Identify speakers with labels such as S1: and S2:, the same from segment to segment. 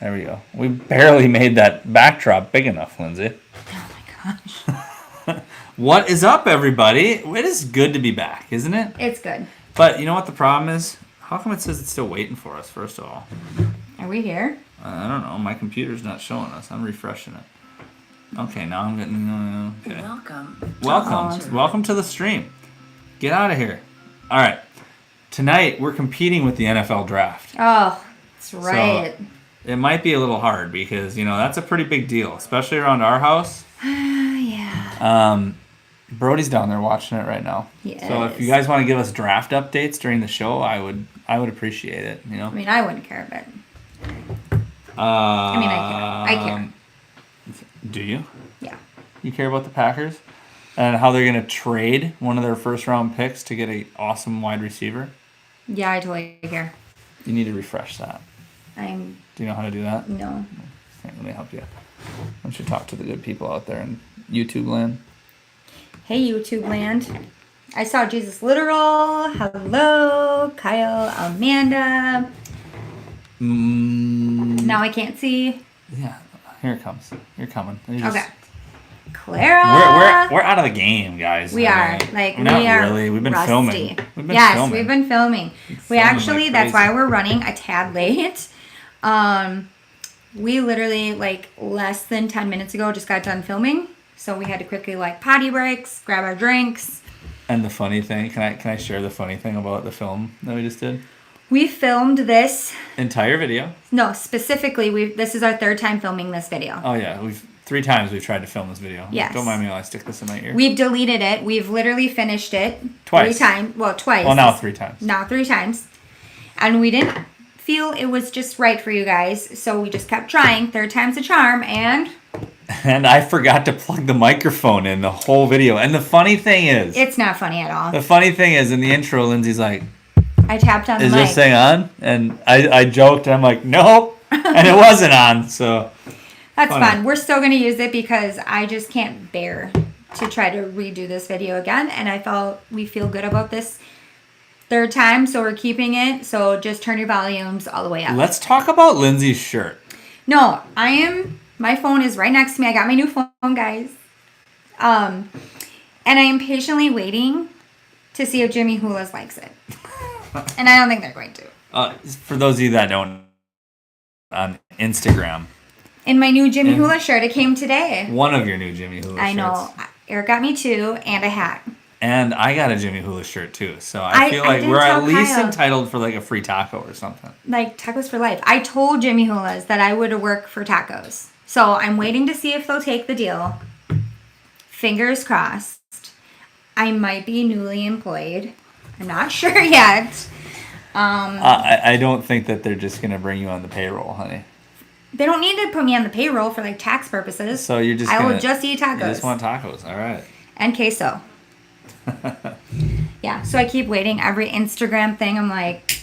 S1: There we go. We barely made that backdrop big enough, Lindsay.
S2: Oh my gosh.
S1: What is up, everybody? It is good to be back, isn't it?
S2: It's good.
S1: But you know what the problem is? How come it says it's still waiting for us, first of all?
S2: Are we here?
S1: I don't know. My computer's not showing us. I'm refreshing it. Okay, now I'm getting... Okay. Welcome to the stream. Get out of here. All right. Tonight, we're competing with the NFL draft.
S2: Oh, that's right.
S1: So it might be a little hard because, that's a pretty big deal, especially around our house.
S2: Yeah.
S1: Brody's down there watching it right now.
S2: Yes.
S1: So if you guys want to give us draft updates during the show, I would appreciate it,
S2: I mean, I wouldn't care, but... I care.
S1: Do you?
S2: Yeah.
S1: You care about the Packers? And how they're going to trade one of their first-round picks to get an awesome wide receiver?
S2: Yeah, I totally care.
S1: You need to refresh that. Do you know how to do that?
S2: No.
S1: Okay, let me help you. Why don't you talk to the good people out there in YouTube land?
S2: Hey, YouTube land. I saw Jesus Literal. Hello, Kyle, Amanda. Now I can't see.
S1: Yeah, here it comes. You're coming.
S2: Okay. Clara.
S1: We're out of the game, guys.
S2: We are.
S1: Not really. We've been filming.
S2: We've been filming. We actually, that's why we're running a tad late. We literally, less than 10 minutes ago just got done filming. So we had to quickly, potty breaks, grab our drinks.
S1: And the funny thing, can I share the funny thing about the film that we just did?
S2: We filmed this
S1: entire video.
S2: No, specifically, this is our third time filming this video.
S1: Oh yeah, 3 times we've tried to film this video.
S2: Yes.
S1: Don't mind me while I stick this in my ear.
S2: We've deleted it. We've literally finished it
S1: twice.
S2: 3 times. Well, twice.
S1: Well, now 3 times.
S2: Now 3 times, and we didn't feel it was just right for you guys, so we just kept trying. 3rd time's a charm, and
S1: I forgot to plug the microphone in the whole video. And the funny thing is,
S2: it's not funny at all.
S1: The funny thing is, in the intro, Lindsay's like,
S2: I tapped on the mic.
S1: Is this thing on? And I joked, and I'm like, nope. And it wasn't on, so.
S2: That's fun. We're still going to use it because I just can't bear to try to redo this video again. And we feel good about this 3rd time, so we're keeping it. So just turn your volumes all the way up.
S1: Let's talk about Lindsay's shirt.
S2: No, my phone is right next to me. I got my new phone, guys. And I am patiently waiting to see if Jimmy Hulas likes it. And I don't think they're going to.
S1: For those of you that don't, on Instagram.
S2: In my new Jimmy Hula shirt, it came today.
S1: One of your new Jimmy Hula shirts.
S2: I know. Eric got me 2 and a hat.
S1: And I got a Jimmy Hula shirt too. So I feel like we're at least entitled for a free taco or something.
S2: Tacos for life. I told Jimmy Hulas that I would work for tacos. So I'm waiting to see if they'll take the deal. Fingers crossed. I might be newly employed. I'm not sure yet.
S1: I don't think that they're just going to bring you on the payroll, honey.
S2: They don't need to put me on the payroll for tax purposes.
S1: So you're just
S2: I will just eat tacos.
S1: You just want tacos. All right.
S2: And queso. Yeah, so I keep waiting. Every Instagram thing, I'm like,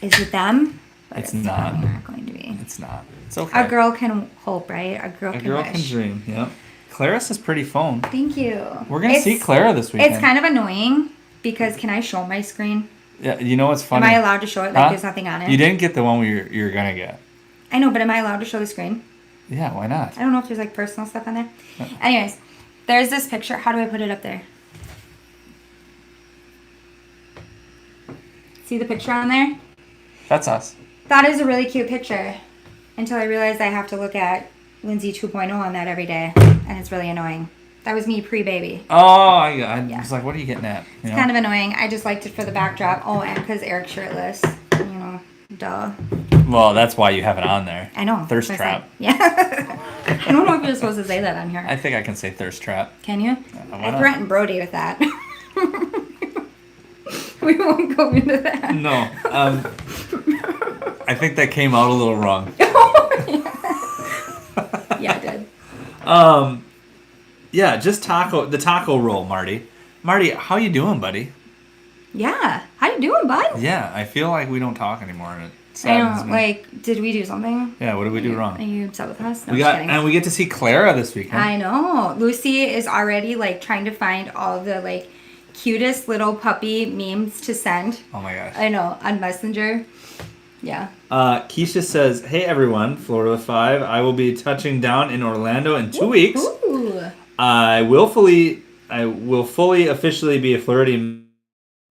S2: is it them? But
S1: it's not.
S2: Not going to be.
S1: It's not. It's okay.
S2: A girl can hope, right? A girl
S1: can dream. Yep. Clara's is pretty phone.
S2: Thank you.
S1: We're gonna see Clara this weekend.
S2: It's kind of annoying because can I show my screen?
S1: Yeah. You know what's funny?
S2: Am I allowed to show it? There's nothing on it.
S1: You didn't get the one you're gonna get.
S2: I know, but am I allowed to show the screen?
S1: Yeah. Why not?
S2: I don't know if there's personal stuff on there. Anyways, there's this picture. How do I put it up there? See the picture on there?
S1: That's us.
S2: That is a really cute picture. Until I realized I have to look at Lindsay 2.0 on that every day. And it's really annoying. That was me pre-baby.
S1: Oh, I was like, what are you getting at?
S2: It's kind of annoying. I just liked it for the backdrop. Oh, and because Eric's shirtless. Duh.
S1: Well, that's why you have it on there.
S2: I know.
S1: Thirst trap.
S2: Yeah. I don't know if you're supposed to say that on here.
S1: I think I can say thirst trap.
S2: Can you? I threatened Brody with that. We won't go into that.
S1: No. I think that came out a little wrong.
S2: Yeah, it did.
S1: Yeah, just the taco roll, Marty. Marty, how you doing, buddy?
S2: Yeah. How you doing, bud?
S1: Yeah, I feel like we don't talk anymore. And it
S2: I know. Did we do something?
S1: Yeah, what did we do wrong?
S2: Are you upset with us? No,
S1: and we get to see Clara this weekend.
S2: I know. Lucy is already trying to find all the cutest little puppy memes to send.
S1: Oh my gosh.
S2: I know, on Messenger. Yeah.
S1: Keisha says, "Hey everyone, Florida 5. I will be touching down in Orlando in 2 weeks.
S2: Ooh.
S1: I will fully officially be a Floridian.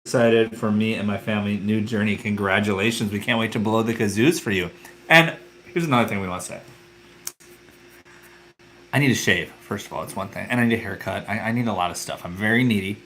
S1: Excited for me and my family new journey. Congratulations. We can't wait to blow the kazoos for you." And here's another thing we want to say. I need a shave, first of all. It's one thing. And I need a haircut. I need a lot of stuff. I'm very needy.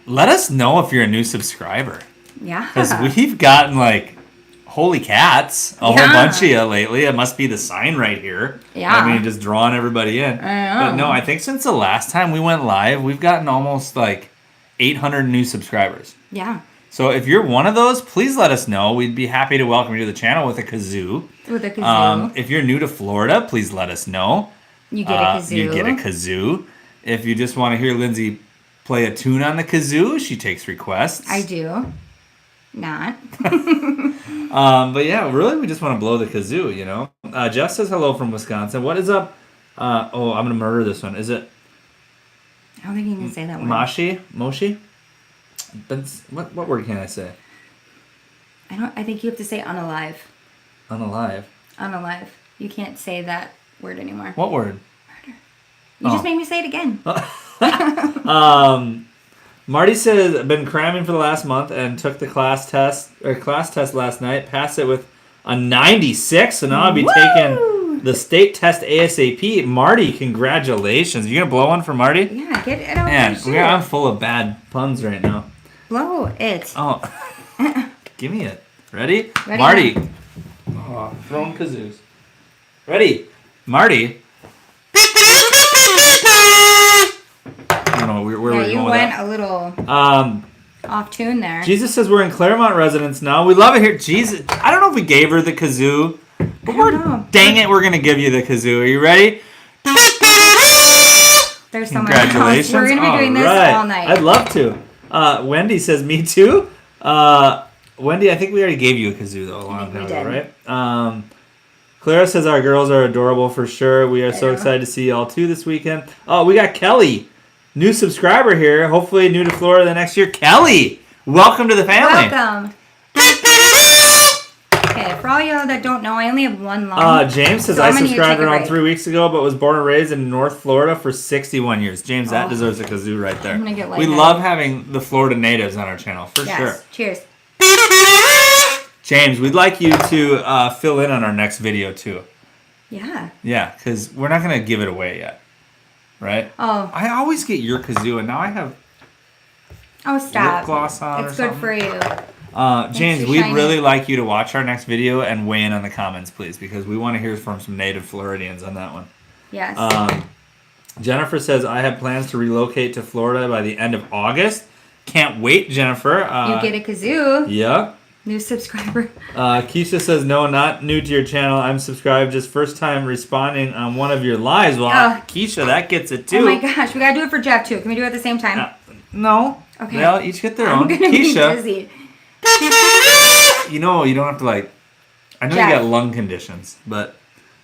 S1: Let us know if you're a new subscriber.
S2: Yeah.
S1: Because we've gotten like, holy cats, a whole bunch of you lately. It must be the sign right here.
S2: Yeah.
S1: I mean, just drawing everybody in. But no, I think since the last time we went live, we've gotten almost like 800 new subscribers.
S2: Yeah.
S1: So if you're one of those, please let us know. We'd be happy to welcome you to the channel with a kazoo. If you're new to Florida, please let us know.
S2: You get a kazoo.
S1: You get a kazoo. If you just want to hear Lindsay play a tune on the kazoo, she takes requests.
S2: I do. Not.
S1: But yeah, really, we just want to blow the kazoo, you know. Jeff says hello from Wisconsin. What is up? I'm going to murder this one. Is it?
S2: I don't think you can say that word.
S1: Moshi? What word can I say?
S2: I think you have to say unalive.
S1: Unalive?
S2: Unalive. You can't say that word anymore.
S1: What word?
S2: Murder. You just made me say it again.
S1: Marty says, I've been cramming for the last month and took the class test last night. Passed it with a 96, so now I'll be taking the state test ASAP. Marty, congratulations. You going to blow one for Marty?
S2: Yeah, get it out.
S1: Man, I'm full of bad puns right now.
S2: Blow it.
S1: Oh, give me it. Ready?
S2: Ready.
S1: Marty. Oh, throwing kazoos. Ready? Marty. I don't know where we're going
S2: you
S1: with
S2: went
S1: that.
S2: a little off tune there.
S1: Jesus says we're in Clermont residence now. We love it here. Jesus, I don't know if we gave her the kazoo, but dang it, we're gonna give you the kazoo. Are you ready?
S2: There's someone
S1: Congratulations.
S2: else. We're gonna be doing this all night.
S1: I'd love to. Wendy says me too. Wendy, I think we already gave you a kazoo though a long time ago, right? Clara says our girls are adorable for sure. We are so excited to see y'all too this weekend. Oh, we got Kelly. New subscriber here. Hopefully new to Florida the next year. Kelly, welcome to the family.
S2: Welcome. Okay, for all y'all that don't know, I only have one lung.
S1: James says I subscribed around 3 weeks ago, but was born and raised in North Florida for 61 years. James, that deserves a kazoo right there.
S2: I'm gonna get
S1: we love having the Florida natives on our channel, for sure.
S2: Cheers.
S1: James, we'd like you to fill in on our next video, too.
S2: Yeah.
S1: Yeah, because we're not going to give it away yet. Right?
S2: Oh.
S1: I always get your kazoo, and now I have
S2: stop.
S1: lip gloss on
S2: It's
S1: or
S2: good for you.
S1: James, we'd really like you to watch our next video and weigh in on the comments, please, because we want to hear from some native Floridians on that one.
S2: Yes.
S1: Jennifer says, I have plans to relocate to Florida by the end of August. Can't wait, Jennifer.
S2: You get a kazoo.
S1: Yeah.
S2: New subscriber.
S1: Keisha says, no, not new to your channel. I'm subscribed, just first time responding on one of your lives. Well, Keisha, that gets it too.
S2: Oh my gosh, we gotta do it for Jeff too. Can we do it at the same time?
S1: No.
S2: Okay.
S1: They'll each get their
S2: I'm
S1: own.
S2: gonna
S1: Keisha,
S2: be busy.
S1: you know, you don't have to like. I know
S2: Jeff.
S1: you got lung conditions, but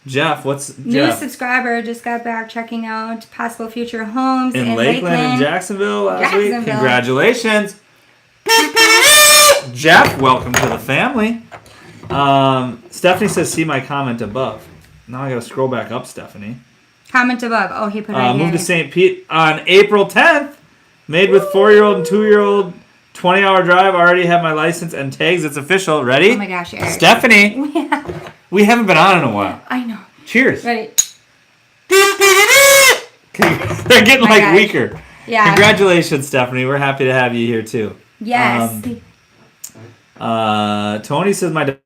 S1: Jeff, what's
S2: New
S1: Jeff?
S2: subscriber just got back checking out possible future homes
S1: in Lakeland and Jacksonville last week. Congratulations. Jeff, welcome to the family. Stephanie says, see my comment above. Now I gotta scroll back up, Stephanie.
S2: Comment above. Oh, he put it right here.
S1: Moved to St. Pete on April 10th. Made with 4-year-old and 2-year-old. 20-hour drive. Already have my license and tags. It's official. Ready?
S2: Oh my gosh, Eric.
S1: Stephanie.
S2: Yeah.
S1: We haven't been on in a while.
S2: I know.
S1: Cheers.
S2: Ready?
S1: They're getting weaker.
S2: Yeah.
S1: Congratulations, Stephanie. We're happy to have you here too.
S2: Yes.
S1: Tony says my dad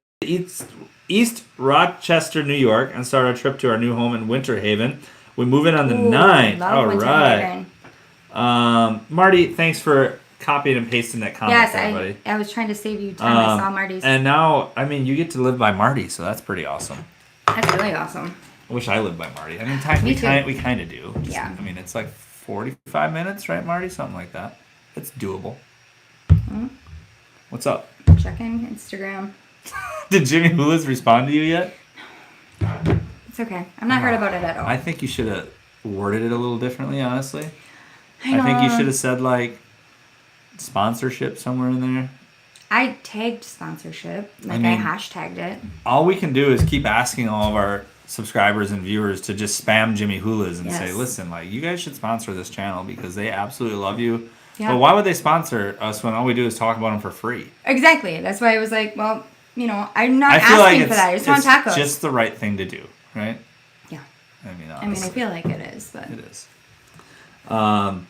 S1: East Rochester, New York, and start our trip to our new home in Winter Haven. We move in on the 9th. All right. Marty, thanks for copying and pasting that comment.
S2: Yes, I was trying to save you time. I saw Marty's.
S1: And now, I mean, you get to live by Marty, so that's pretty awesome.
S2: That's really awesome.
S1: I wish I lived by Marty. I mean, we kind of do.
S2: Yeah.
S1: I mean, it's like 45 minutes, right, Marty? Something like that. It's doable. Mm-hmm. What's up?
S2: Checking Instagram.
S1: Did Jimmy Hula's respond to you yet?
S2: It's okay. I'm not hurt about it at all.
S1: I think you should have worded it a little differently, honestly.
S2: I know.
S1: I think you should have said, like, sponsorship somewhere in there.
S2: I tagged sponsorship. Like, I hashtagged it.
S1: All we can do is keep asking all of our subscribers and viewers to just spam Jimmy Hulas and say, listen, like, you guys should sponsor this channel because they absolutely love you. Yeah. But why would they sponsor us when all we do is talk about them for free? Exactly.
S2: That's why I was like, well, I'm not asking for that. I just want tacos.
S1: It's just the right thing to do, right?
S2: Yeah.
S1: I
S2: feel like it is, but
S1: it is.
S2: All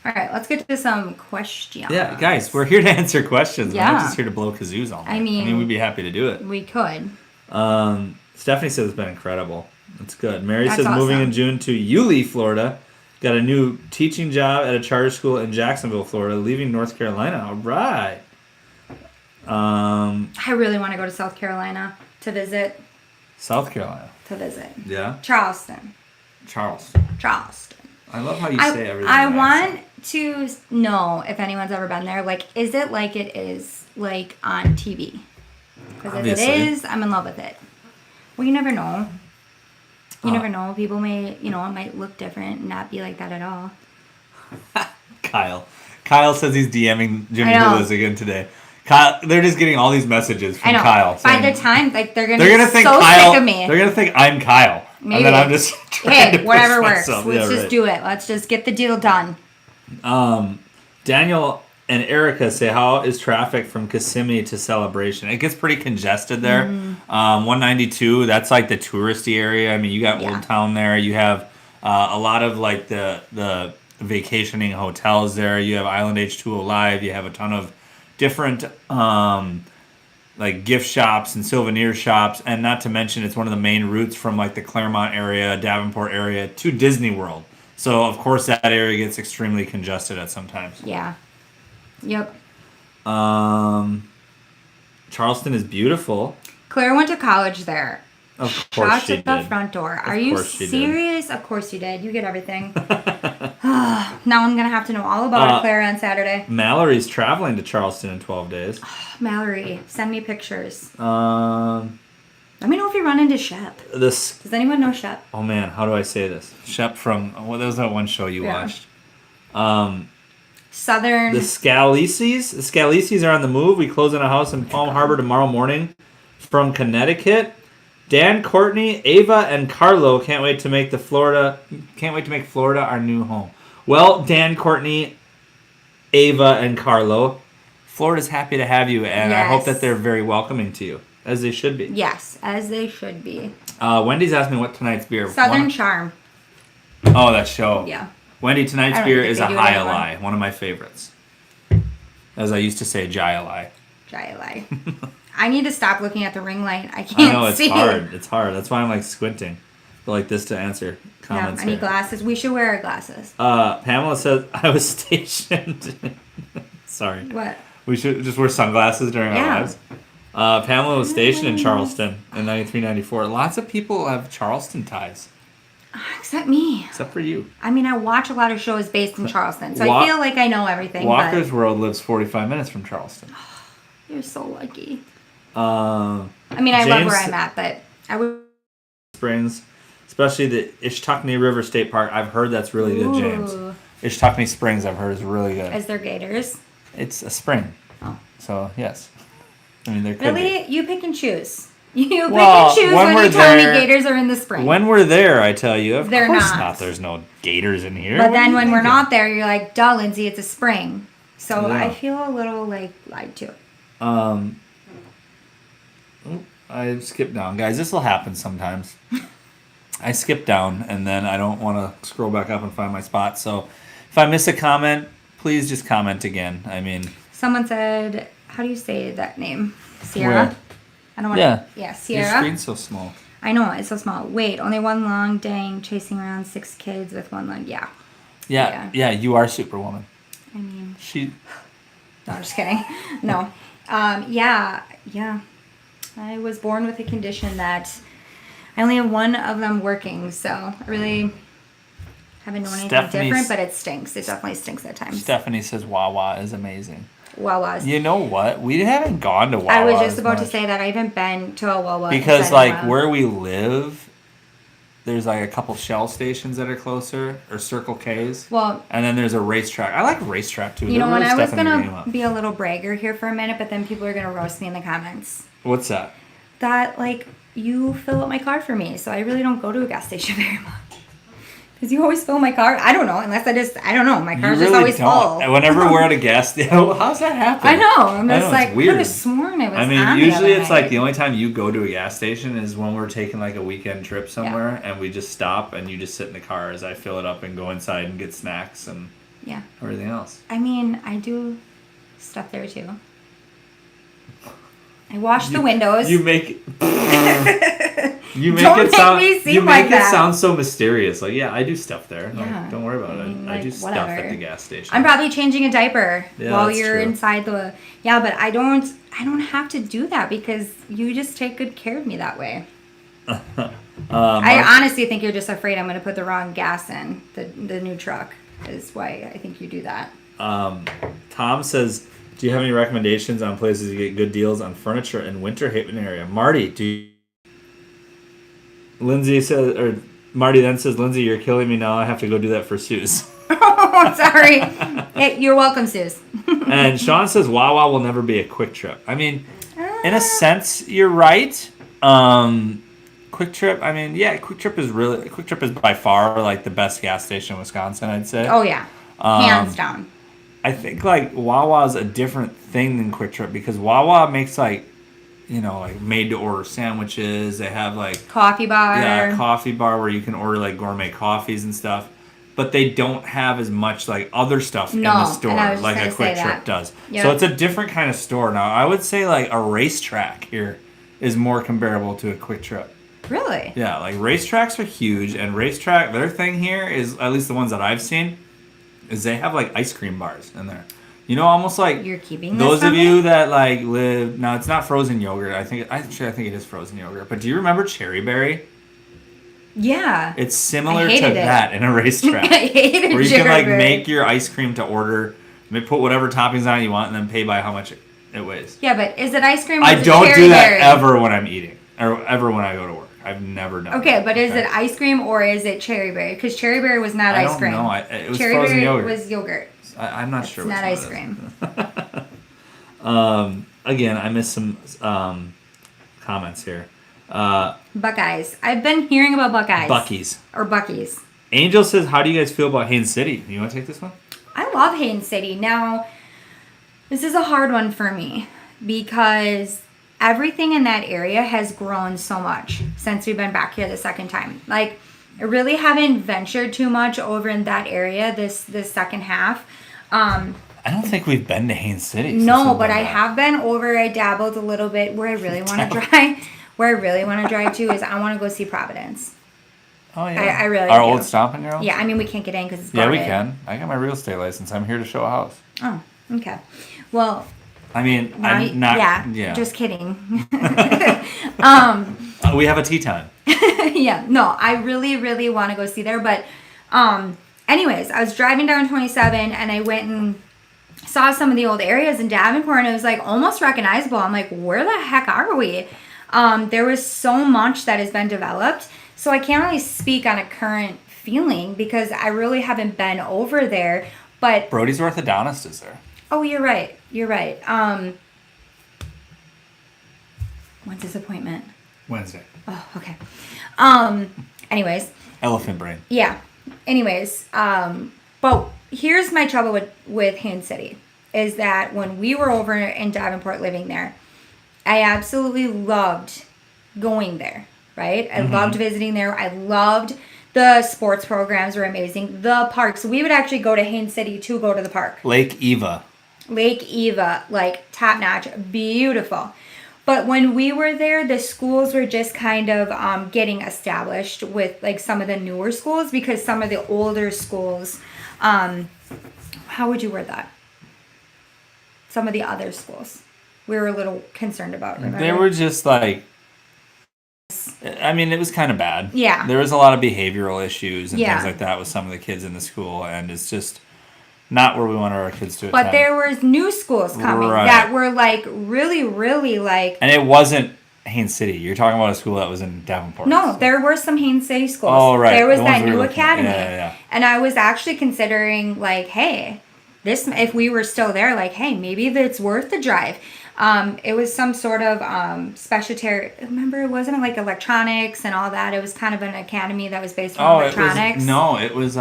S2: right, let's get to some questions.
S1: Yeah, guys, we're here to answer questions. Yeah. We're not just here to blow kazoos all night.
S2: I mean,
S1: we'd be happy to do it.
S2: We could.
S1: Stephanie says it's been incredible. That's good. Mary says moving in June to Yulee, Florida. Got a new teaching job at a charter school in Jacksonville, Florida. Leaving North Carolina. All right.
S2: I really want to go to South Carolina to visit.
S1: South Carolina.
S2: To visit.
S1: Yeah.
S2: Charleston.
S1: I love how you say everything.
S2: I want to know if anyone's ever been there. Like, is it like it is like on TV? Because if it is, I'm in love with it. Well, you never know. You never know. People may, it might look different and not be like that at all.
S1: Kyle says he's DMing Jimmy Hulas again today. Kyle, they're just getting all these messages from Kyle.
S2: By the time, like, they're gonna think so sick of me.
S1: They're gonna think I'm Kyle. Maybe. And then I'm just
S2: whatever works. Let's just do it. Let's just get the deal done.
S1: Daniel and Erica say, how is traffic from Kissimmee to Celebration? It gets pretty congested there. 192, that's like the touristy area. I mean, you got Old Town there. You have a lot of like the vacationing hotels there. You have Island H2O Live. You have a ton of different like gift shops and souvenir shops, and not to mention it's one of the main routes from like the Clermont area, Davenport area to Disney World. So of course that area gets extremely congested at some times.
S2: Yeah. Yep.
S1: Charleston is beautiful.
S2: Claire went to college there.
S1: Of course she did.
S2: Shot at the front door. Are you serious? Of course you did. You get everything. Now I'm going to have to know all about Claire on Saturday.
S1: Mallory's traveling to Charleston in 12 days.
S2: Mallory, send me pictures. Let me know if you run into Shep. Does anyone know Shep?
S1: Oh, man. How do I say this? Shep from... What was that one show you watched?
S2: Southern...
S1: The Scalises. The Scalises are on the move. We close on a house in Palm Harbor tomorrow morning from Connecticut. Dan, Courtney, Ava, and Carlo can't wait to make Florida our new home. Well, Dan, Courtney, Ava, and Carlo, Florida's happy to have you, and I hope that they're very welcoming to you, as they should be.
S2: Yes, as they should be.
S1: Wendy's asked me what tonight's beer.
S2: Southern Charm.
S1: Oh, that show.
S2: Yeah.
S1: Wendy, tonight's beer is a Jai-Alai, one of my favorites. As I used to say, Jai-Alai.
S2: Jai-Alai. I need to stop looking at the ring light. I can't see. I know,
S1: it's hard. It's hard. That's why I'm like squinting. Go like this to answer comments.
S2: Yeah, I need glasses. We should wear our glasses.
S1: Pamela says, I was stationed. Sorry.
S2: What?
S1: We should just wear sunglasses during our lives. Pamela was stationed in Charleston in 93, 94. Lots of people have Charleston ties.
S2: Except me.
S1: Except for you.
S2: I mean, I watch a lot of shows based in Charleston, so I feel like I know everything.
S1: Walker's World lives 45 minutes from Charleston.
S2: You're so lucky.
S1: I
S2: mean, I love where I'm at, but I would...
S1: Springs, especially the Ishtuckney River State Park. I've heard that's really good, James. Ishtuckney Springs, I've heard, is really good.
S2: Is there gators?
S1: It's a spring. Oh. So, yes. I mean, there could
S2: Really? You pick and choose. You pick and choose when you tell me gators are in the spring.
S1: When we're there, I tell you, of
S2: course
S1: not. There's no gators in here.
S2: But then when we're not there, you're like, duh, Lindsay, it's a spring. So I feel a little, like, lied to.
S1: I skipped down. Guys, this will happen sometimes. I skip down, and then I don't want to scroll back up and find my spot. So if I miss a comment, please just comment again. I mean...
S2: Someone said, how do you say that name? Sierra?
S1: Where?
S2: I don't want to... Yeah, Sierra.
S1: Your screen's so small.
S2: I know, it's so small. Wait, only one long, dang, chasing around 6 kids with one leg. Yeah, you are Superwoman.
S1: I mean...
S2: No, I'm just kidding. No. Yeah. I was born with a condition that I only have one of them working, so I really haven't known anything different, but it stinks. It definitely stinks at times.
S1: Stephanie says Wawa is amazing.
S2: Wawa's.
S1: You know what? We haven't gone to Wawa.
S2: I was just about to say that. I haven't been to a Wawa.
S1: Because, like, where we live, there's like a couple Shell stations that are closer, or Circle K's.
S2: Well,
S1: and then there's a racetrack. I like racetrack too.
S2: You know, when I was gonna be a little bragger here for a minute, but then people are gonna roast me in the comments.
S1: What's that?
S2: That like you fill up my car for me, so I really don't go to a gas station very much. Because you always fill my car. I don't know, unless I don't know. My car's just always full.
S1: Whenever we're at a gas station, how's that happen?
S2: I know. I'm just like,
S1: it's weird.
S2: I could have sworn it was.
S1: I mean, usually it's like the only time you go to a gas station is when we're taking like a weekend trip somewhere, and we just stop and you just sit in the car as I fill it up and go inside and get snacks and everything else.
S2: I mean, I do stuff there too. I wash the windows.
S1: You make it sound so mysterious. Like, yeah, I do stuff there.
S2: Yeah.
S1: Like, don't worry about it. I do stuff at the gas station.
S2: I'm probably changing a diaper while you're
S1: true.
S2: inside the. Yeah, but I don't have to do that because you just take good care of me that way. I honestly think you're just afraid I'm going to put the wrong gas in the new truck. Is why I think you do that.
S1: Tom says, do you have any recommendations on places to get good deals on furniture in Winter Haven area? Marty, Lindsay says, or Marty then says, Lindsay, you're killing me now. I have to go do that for Suze.
S2: Oh, sorry. Hey, you're welcome, Suze.
S1: And Sean says, Wawa will never be a Quick Trip. I mean, in a sense, you're right. Quick Trip, I mean, yeah, Quick Trip is by far like the best gas station in Wisconsin, I'd say.
S2: Oh, yeah. Hands down.
S1: I think like Wawa's a different thing than Quick Trip because Wawa makes like, you know, like made to order sandwiches. They have like
S2: coffee bar.
S1: Yeah, a coffee bar where you can order like gourmet coffees and stuff. But they don't have as much like other stuff in the store like a Quick Trip does. Yep. So it's a different kind of store. Now I would say like a racetrack here is more comparable to a Quick Trip.
S2: Really?
S1: Yeah, like racetracks are huge, and their thing here is, at least the ones that I've seen, is they have like ice cream bars in there. You know, almost like
S2: you're keeping
S1: those of you that like live. Now it's not frozen yogurt. I think it is frozen yogurt. But do you remember Cherry Berry?
S2: Yeah.
S1: It's similar to that in a racetrack.
S2: I hated
S1: where you
S2: Cherry
S1: can like
S2: Berry.
S1: make your ice cream to order, put whatever toppings on it you want, and then pay by how much it weighs.
S2: Yeah, but is it ice cream? Or
S1: I
S2: is
S1: don't
S2: it
S1: do that
S2: berry?
S1: ever when I'm eating or ever when I go to work. I've never done.
S2: Okay, but is it ice cream or is it cherry berry? Because cherry berry was not ice cream.
S1: I don't know. It was
S2: cherry
S1: frozen
S2: berry
S1: yogurt.
S2: was yogurt.
S1: I'm not sure.
S2: It's not ice cream.
S1: Again, I missed some comments here.
S2: Buckeyes. I've been hearing about Buckeyes. Bucky's.
S1: Angel says, how do you guys feel about Haynes City? You want to take this one?
S2: I love Haynes City. Now, this is a hard one for me because everything in that area has grown so much since we've been back here the second time. Like, I really haven't ventured too much over in that area this second half.
S1: I don't think we've been to Haynes City.
S2: No, but I have been over. I dabbled a little bit. Where I really want to drive to is I want to go see Providence.
S1: Oh yeah,
S2: I really
S1: our
S2: do.
S1: old stomping ground.
S2: Yeah, I mean we can't get in because it's guarded.
S1: Yeah, we can. I got my real estate license. I'm here to show a house.
S2: Oh, okay. Well,
S1: I mean, I'm not.
S2: Yeah. Just kidding.
S1: We have a tea time.
S2: Yeah. No, I really, really want to go see there. But, anyways, I was driving down 27 and I went and saw some of the old areas in Davenport and it was like almost recognizable. I'm like, where the heck are we? There was so much that has been developed. So I can't really speak on a current feeling because I really haven't been over there. But
S1: Brody's orthodontist is there.
S2: Oh, you're right. When's his appointment?
S1: Wednesday.
S2: Oh, okay. Anyways.
S1: Elephant brain.
S2: Yeah. Anyways, but here's my trouble with Haynes City is that when we were over in Davenport living there, I absolutely loved going there, right? I loved visiting there. I loved the sports programs were amazing. The parks. We would actually go to Haynes City to go to the park.
S1: Lake Eva,
S2: like top notch, beautiful. But when we were there, the schools were just kind of getting established with like some of the newer schools because some of the older schools, how would you word that? Some of the other schools we were a little concerned about, remember?
S1: They were just like, I mean, it was kind of bad.
S2: Yeah.
S1: There was a lot of behavioral issues and things like that with some of the kids in the school, and it's just not where we wanted our kids to attend.
S2: But there was new schools coming that were like really, really like...
S1: And it wasn't Haynes City. You're talking about a school that was in Davenport.
S2: No, there were some Haynes City schools.
S1: Oh, right.
S2: There was
S1: The
S2: that
S1: ones we
S2: new
S1: were looking at.
S2: academy.
S1: Yeah.
S2: And I was actually considering, like, hey, this, if we were still there, like, hey, maybe it's worth the drive. It was some sort of specialty. Remember, it wasn't like electronics and all that. It was kind of an academy that was based on electronics.
S1: It was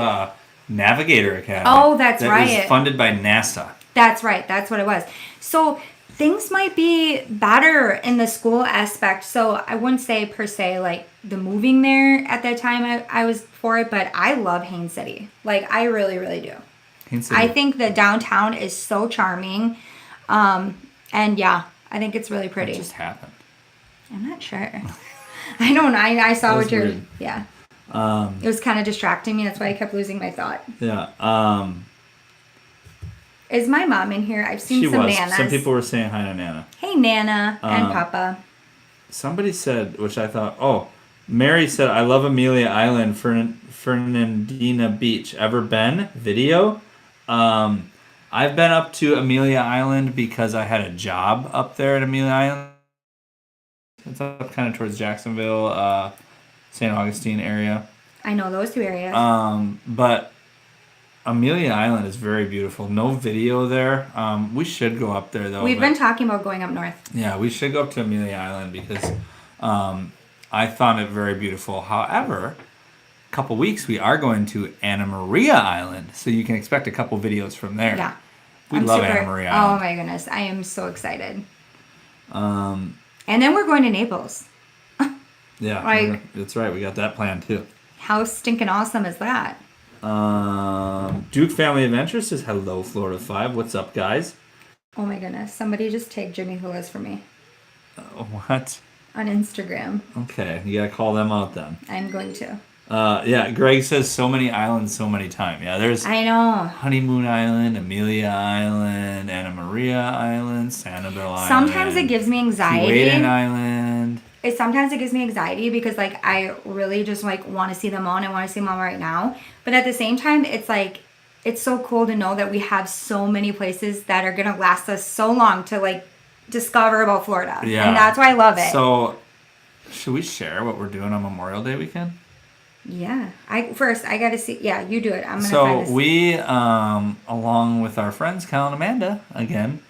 S1: Navigator Academy.
S2: Oh, that's right.
S1: It was funded by NASA.
S2: That's right. That's what it was. So things might be better in the school aspect. So I wouldn't say per se like the moving there at that time I was for it, but I love Haynes City. Like I really, really do.
S1: Haynes City.
S2: I think the downtown is so charming. And yeah, I think it's really pretty.
S1: What just happened?
S2: I'm not sure. I don't know. I saw what you're...
S1: Weird.
S2: Yeah. It was kind of distracting me. That's why I kept losing my thought.
S1: Yeah.
S2: Is my mom in here? I've seen some Nanas.
S1: Some people were saying hi to Nana.
S2: Hey, Nana and Papa.
S1: Somebody said, which I thought, Mary said, I love Amelia Island, Fernandina Beach. Ever been? Video? I've been up to Amelia Island because I had a job up there at Amelia Island. It's up kind of towards Jacksonville, St. Augustine area.
S2: I know those two areas.
S1: But Amelia Island is very beautiful. No video there. We should go up there, though.
S2: We've been talking about going up north.
S1: Yeah, we should go up to Amelia Island because I found it very beautiful. However, couple weeks we are going to Anna Maria Island, so you can expect a couple videos from there.
S2: Yeah,
S1: we love Anna Maria Island.
S2: Oh my goodness, I am so excited. And then we're going to Naples.
S1: Yeah, that's right. We got that planned too.
S2: How stinking awesome is that?
S1: Duke Family Adventure says hello, Florida 5. What's up, guys?
S2: Oh my goodness, somebody just tagged Jimmy Hulas for me.
S1: What?
S2: On Instagram.
S1: Okay, you gotta call them out then.
S2: I'm going to.
S1: Yeah, Greg says so many islands, so many times. Yeah, there's
S2: I know.
S1: Honeymoon Island, Amelia Island, Anna Maria Island, Sanibel Island.
S2: Sometimes it gives me anxiety.
S1: Keewatin Island.
S2: Sometimes it gives me anxiety because like I really just like want to see them all and I want to see them all right now. But at the same time, it's like it's so cool to know that we have so many places that are gonna last us so long to like discover about Florida.
S1: Yeah.
S2: And that's why I love it.
S1: So should we share what we're doing on Memorial Day weekend?
S2: Yeah. I gotta see. Yeah, you do it. I'm gonna find this.
S1: So we, along with our friends Cal and Amanda again,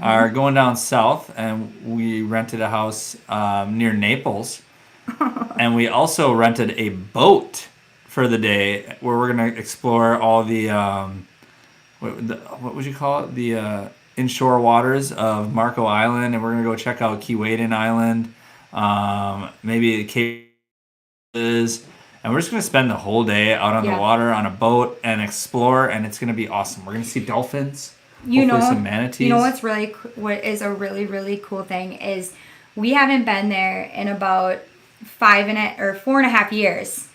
S1: are going down south, and we rented a house near Naples, and we also rented a boat for the day where we're gonna explore all the what would you call it? The inshore waters of Marco Island, and we're gonna go check out Keewatin Island, maybe Cape is. And we're just going to spend the whole day out on the water on a boat and explore, and it's going to be awesome. We're going to see dolphins, hopefully some manatees.
S2: You know what is a really, really cool thing is we haven't been there in about 4.5 years.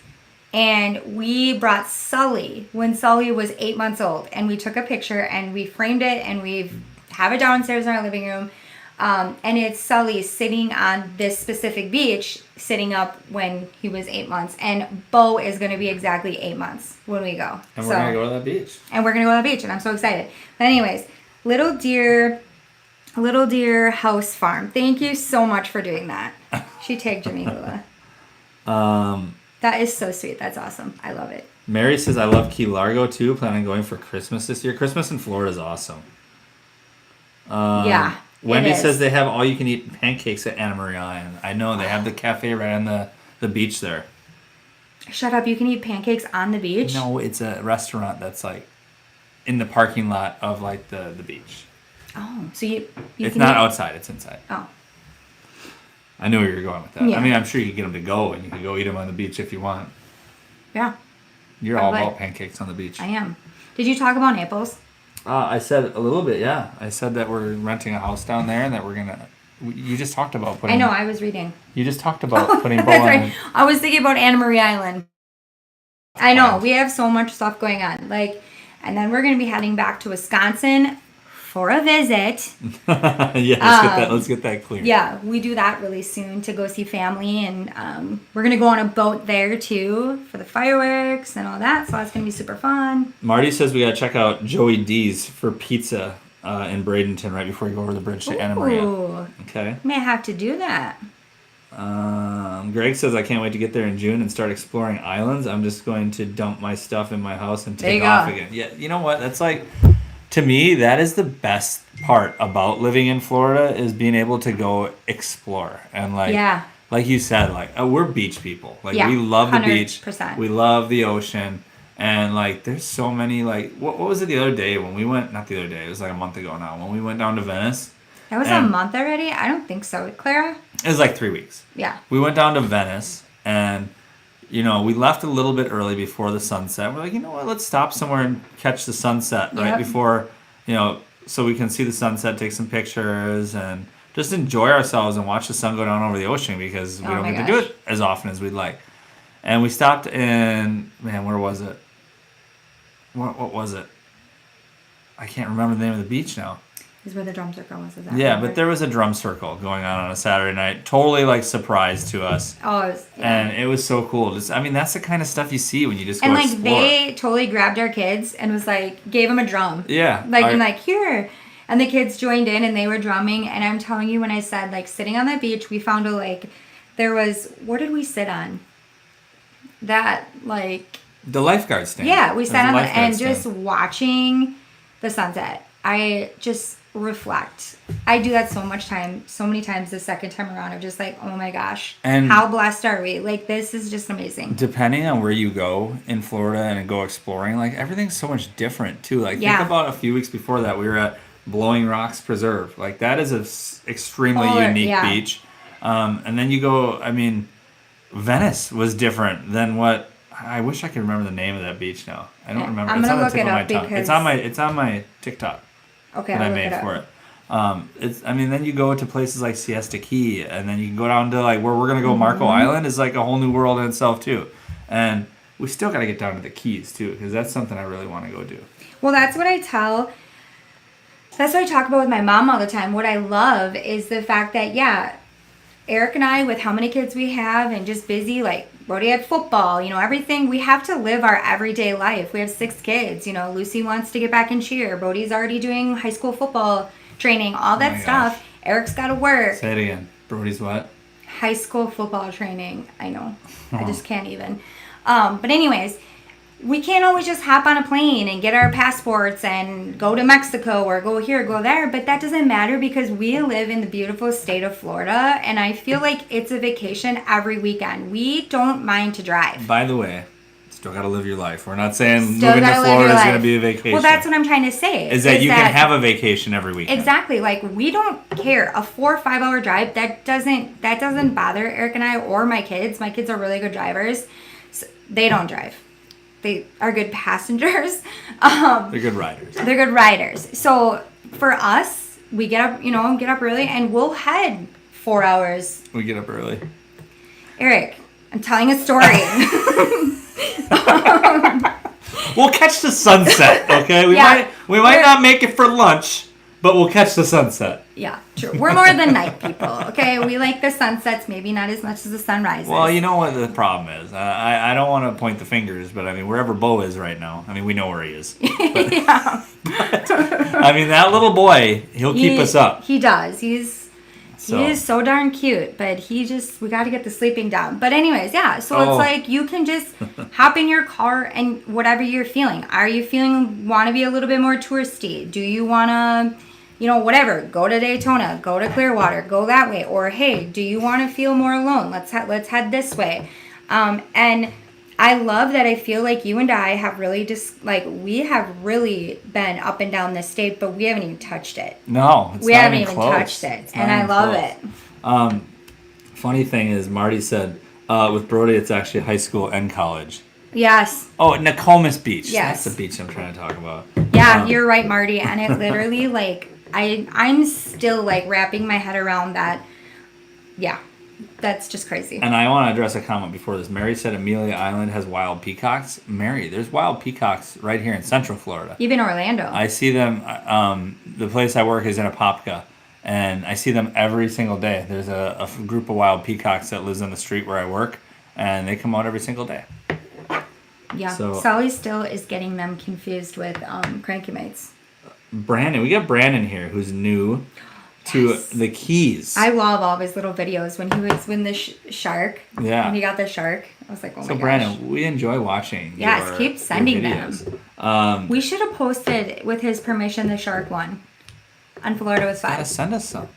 S2: And we brought Sully when Sully was 8 months old, and we took a picture and we framed it, and we have it downstairs in our living room. And it's Sully sitting on this specific beach, sitting up when he was 8 months. And Bo is going to be exactly 8 months when we go.
S1: And we're going to go to that beach.
S2: And we're going to go to the beach, and I'm so excited. But anyways, Little Deer House Farm. Thank you so much for doing that. She tagged Jimmy Hula. That is so sweet. That's awesome. I love it.
S1: Mary says, I love Key Largo too. Plan on going for Christmas this year. Christmas in Florida is awesome.
S2: Yeah.
S1: Wendy says they have all-you-can-eat pancakes at Anna Maria Island. I know. They have the cafe right on the beach there.
S2: Shut up. You can eat pancakes on the beach?
S1: No, it's a restaurant that's like in the parking lot of like the beach.
S2: Oh, so you
S1: it's not outside. It's inside.
S2: Oh.
S1: I knew where you were going with that.
S2: Yeah.
S1: I mean, I'm sure you could get them to go, and you could go eat them on the beach if you want.
S2: Yeah.
S1: You're all about pancakes on the beach.
S2: I am. Did you talk about Naples?
S1: I said a little bit, yeah. I said that we're renting a house down there and that we're going to... You just talked about putting...
S2: I know, I was reading.
S1: You just talked about putting Bo on...
S2: Right. I was thinking about Anna Maria Island. I know, we have so much stuff going on. And then we're going to be heading back to Wisconsin for a visit.
S1: Yeah, let's get that clear.
S2: Yeah, we do that really soon to go see family, and we're going to go on a boat there too for the fireworks and all that, so that's going to be super fun.
S1: Marty says we got to check out Joey D's for pizza in Bradenton right before you go over the bridge to Anna Maria. Okay.
S2: May have to do that.
S1: Greg says, I can't wait to get there in June and start exploring islands. I'm just going to dump my stuff in my house and take off again. Yeah, you know what? That's like, to me, that is the best part about living in Florida is being able to go explore. And like you said, like we're beach people. Like we love the 100%. Beach. We love the ocean. And like there's so many like what was it the other day when we went, not the other day, it was like a month ago now, when we went down to Venice.
S2: That was a month already? I don't think so, Clara.
S1: It was like 3 weeks. Yeah. We went down to Venice and we left a little bit early before the sunset. We're like, you know what, let's stop somewhere and catch the sunset right before, so we can see the sunset, take some pictures, and just enjoy ourselves and watch the sun go down over the ocean because we don't get to do it as often as we'd like. And we stopped in, where was it? What was it? I can't remember the name of the beach now.
S2: Is where the drum circle was.
S1: But there was a drum circle going on a Saturday night. Totally like surprise to us. And it was so cool. That's the kind of stuff you see when you just go explore. And
S2: they totally grabbed our kids and was like, gave them a drum. Yeah. Here. And the kids joined in and they were drumming. And I'm telling you, when I said like sitting on that beach, we found there was, what did we sit on? That
S1: the lifeguard stand.
S2: Yeah, we sat on and just watching the sunset. I just reflect. I do that so many times the second time around. I'm just like, oh my gosh, and how blessed are we? Like this is just amazing.
S1: Depending on where you go in Florida and go exploring, like everything's so much different too. Like think about a few weeks before that, we were at Blowing Rocks Preserve. Like that is a extremely unique beach. And then you go. Venice was different than what I wish I could remember the name of that beach now. I don't remember.
S2: I'm gonna look it up because
S1: it's on my TikTok. Okay, that I made for it. Then you go to places like Siesta Key, and then you can go down to like where we're gonna go. Marco Island is like a whole new world in itself too, and we still gotta get down to the Keys too because that's something I really want to go do.
S2: Well, that's what I talk about with my mom all the time. What I love is the fact that Eric and I, with how many kids we have and just busy, like Brody had football, everything. We have to live our everyday life. We have 6 kids. Lucy wants to get back in cheer. Brody's already doing high school football training, all that stuff. Gosh. Eric's got to work.
S1: Say it again. Brody's what?
S2: High school football training. I know. I just can't even. But anyways, we can't always just hop on a plane and get our passports and go to Mexico or go here, go there. But that doesn't matter because we live in the beautiful state of Florida. And I feel like it's a vacation every weekend. We don't mind to drive.
S1: By the way, still got to live your life. We're not saying moving to Florida is going to be a vacation.
S2: Well, that's what I'm trying to say.
S1: Is that you can have a vacation every weekend.
S2: Exactly. Like we don't care. A 4 or 5 hour drive, that doesn't bother Eric and I or my kids. My kids are really good drivers. So they don't drive. They are good passengers.
S1: They're good riders.
S2: They're good riders. So for us, we get up early and we'll head 4 hours.
S1: We get up early.
S2: Eric, I'm telling a story.
S1: We'll catch the sunset, okay? We might not make it for lunch, but we'll catch the sunset.
S2: Yeah, true. We're more than night people, okay? We like the sunsets, maybe not as much as the sunrises.
S1: Well, you know what the problem is? I don't want to point the fingers, but wherever Bo is right now, we know where he is. But, that little boy, he'll keep us up.
S2: He does. He is so darn cute, but we got to get the sleeping down. But anyways, it's like you can just hop in your car and whatever you're feeling. Are you want to be a little bit more touristy? Do you want to, whatever, go to Daytona, go to Clearwater, go that way? Or, hey, do you want to feel more alone? Let's head this way. And I love that I feel like you and I have really we have really been up and down this state, but we haven't even touched it.
S1: No,
S2: we haven't even touched it, and I love it.
S1: Funny thing is, Marty said with Brody, it's actually high school and college.
S2: Yes.
S1: Oh, Nokomis Beach. Yes. That's the beach I'm trying to talk about.
S2: Yeah, you're right, Marty. And it literally, I'm still, wrapping my head around that. Yeah. That's just crazy.
S1: And I want to address a comment before this. Mary said Amelia Island has wild peacocks. Mary, there's wild peacocks right here in Central Florida.
S2: Even Orlando.
S1: I see them. The place I work is in Apopka, and I see them every single day. There's a group of wild peacocks that lives on the street where I work, and they come out every single day.
S2: Yeah. So Sally still is getting them confused with cranky mates.
S1: Brandon. We got Brandon here who's new. to the Keys.
S2: I love all of his little videos when the shark.
S1: Yeah.
S2: When he got the shark. I was like, oh my gosh. So,
S1: Brandon, we enjoy watching
S2: keep sending
S1: them.
S2: We should have posted, with his permission, the shark one on Florida with 5.
S1: Gotta send us some.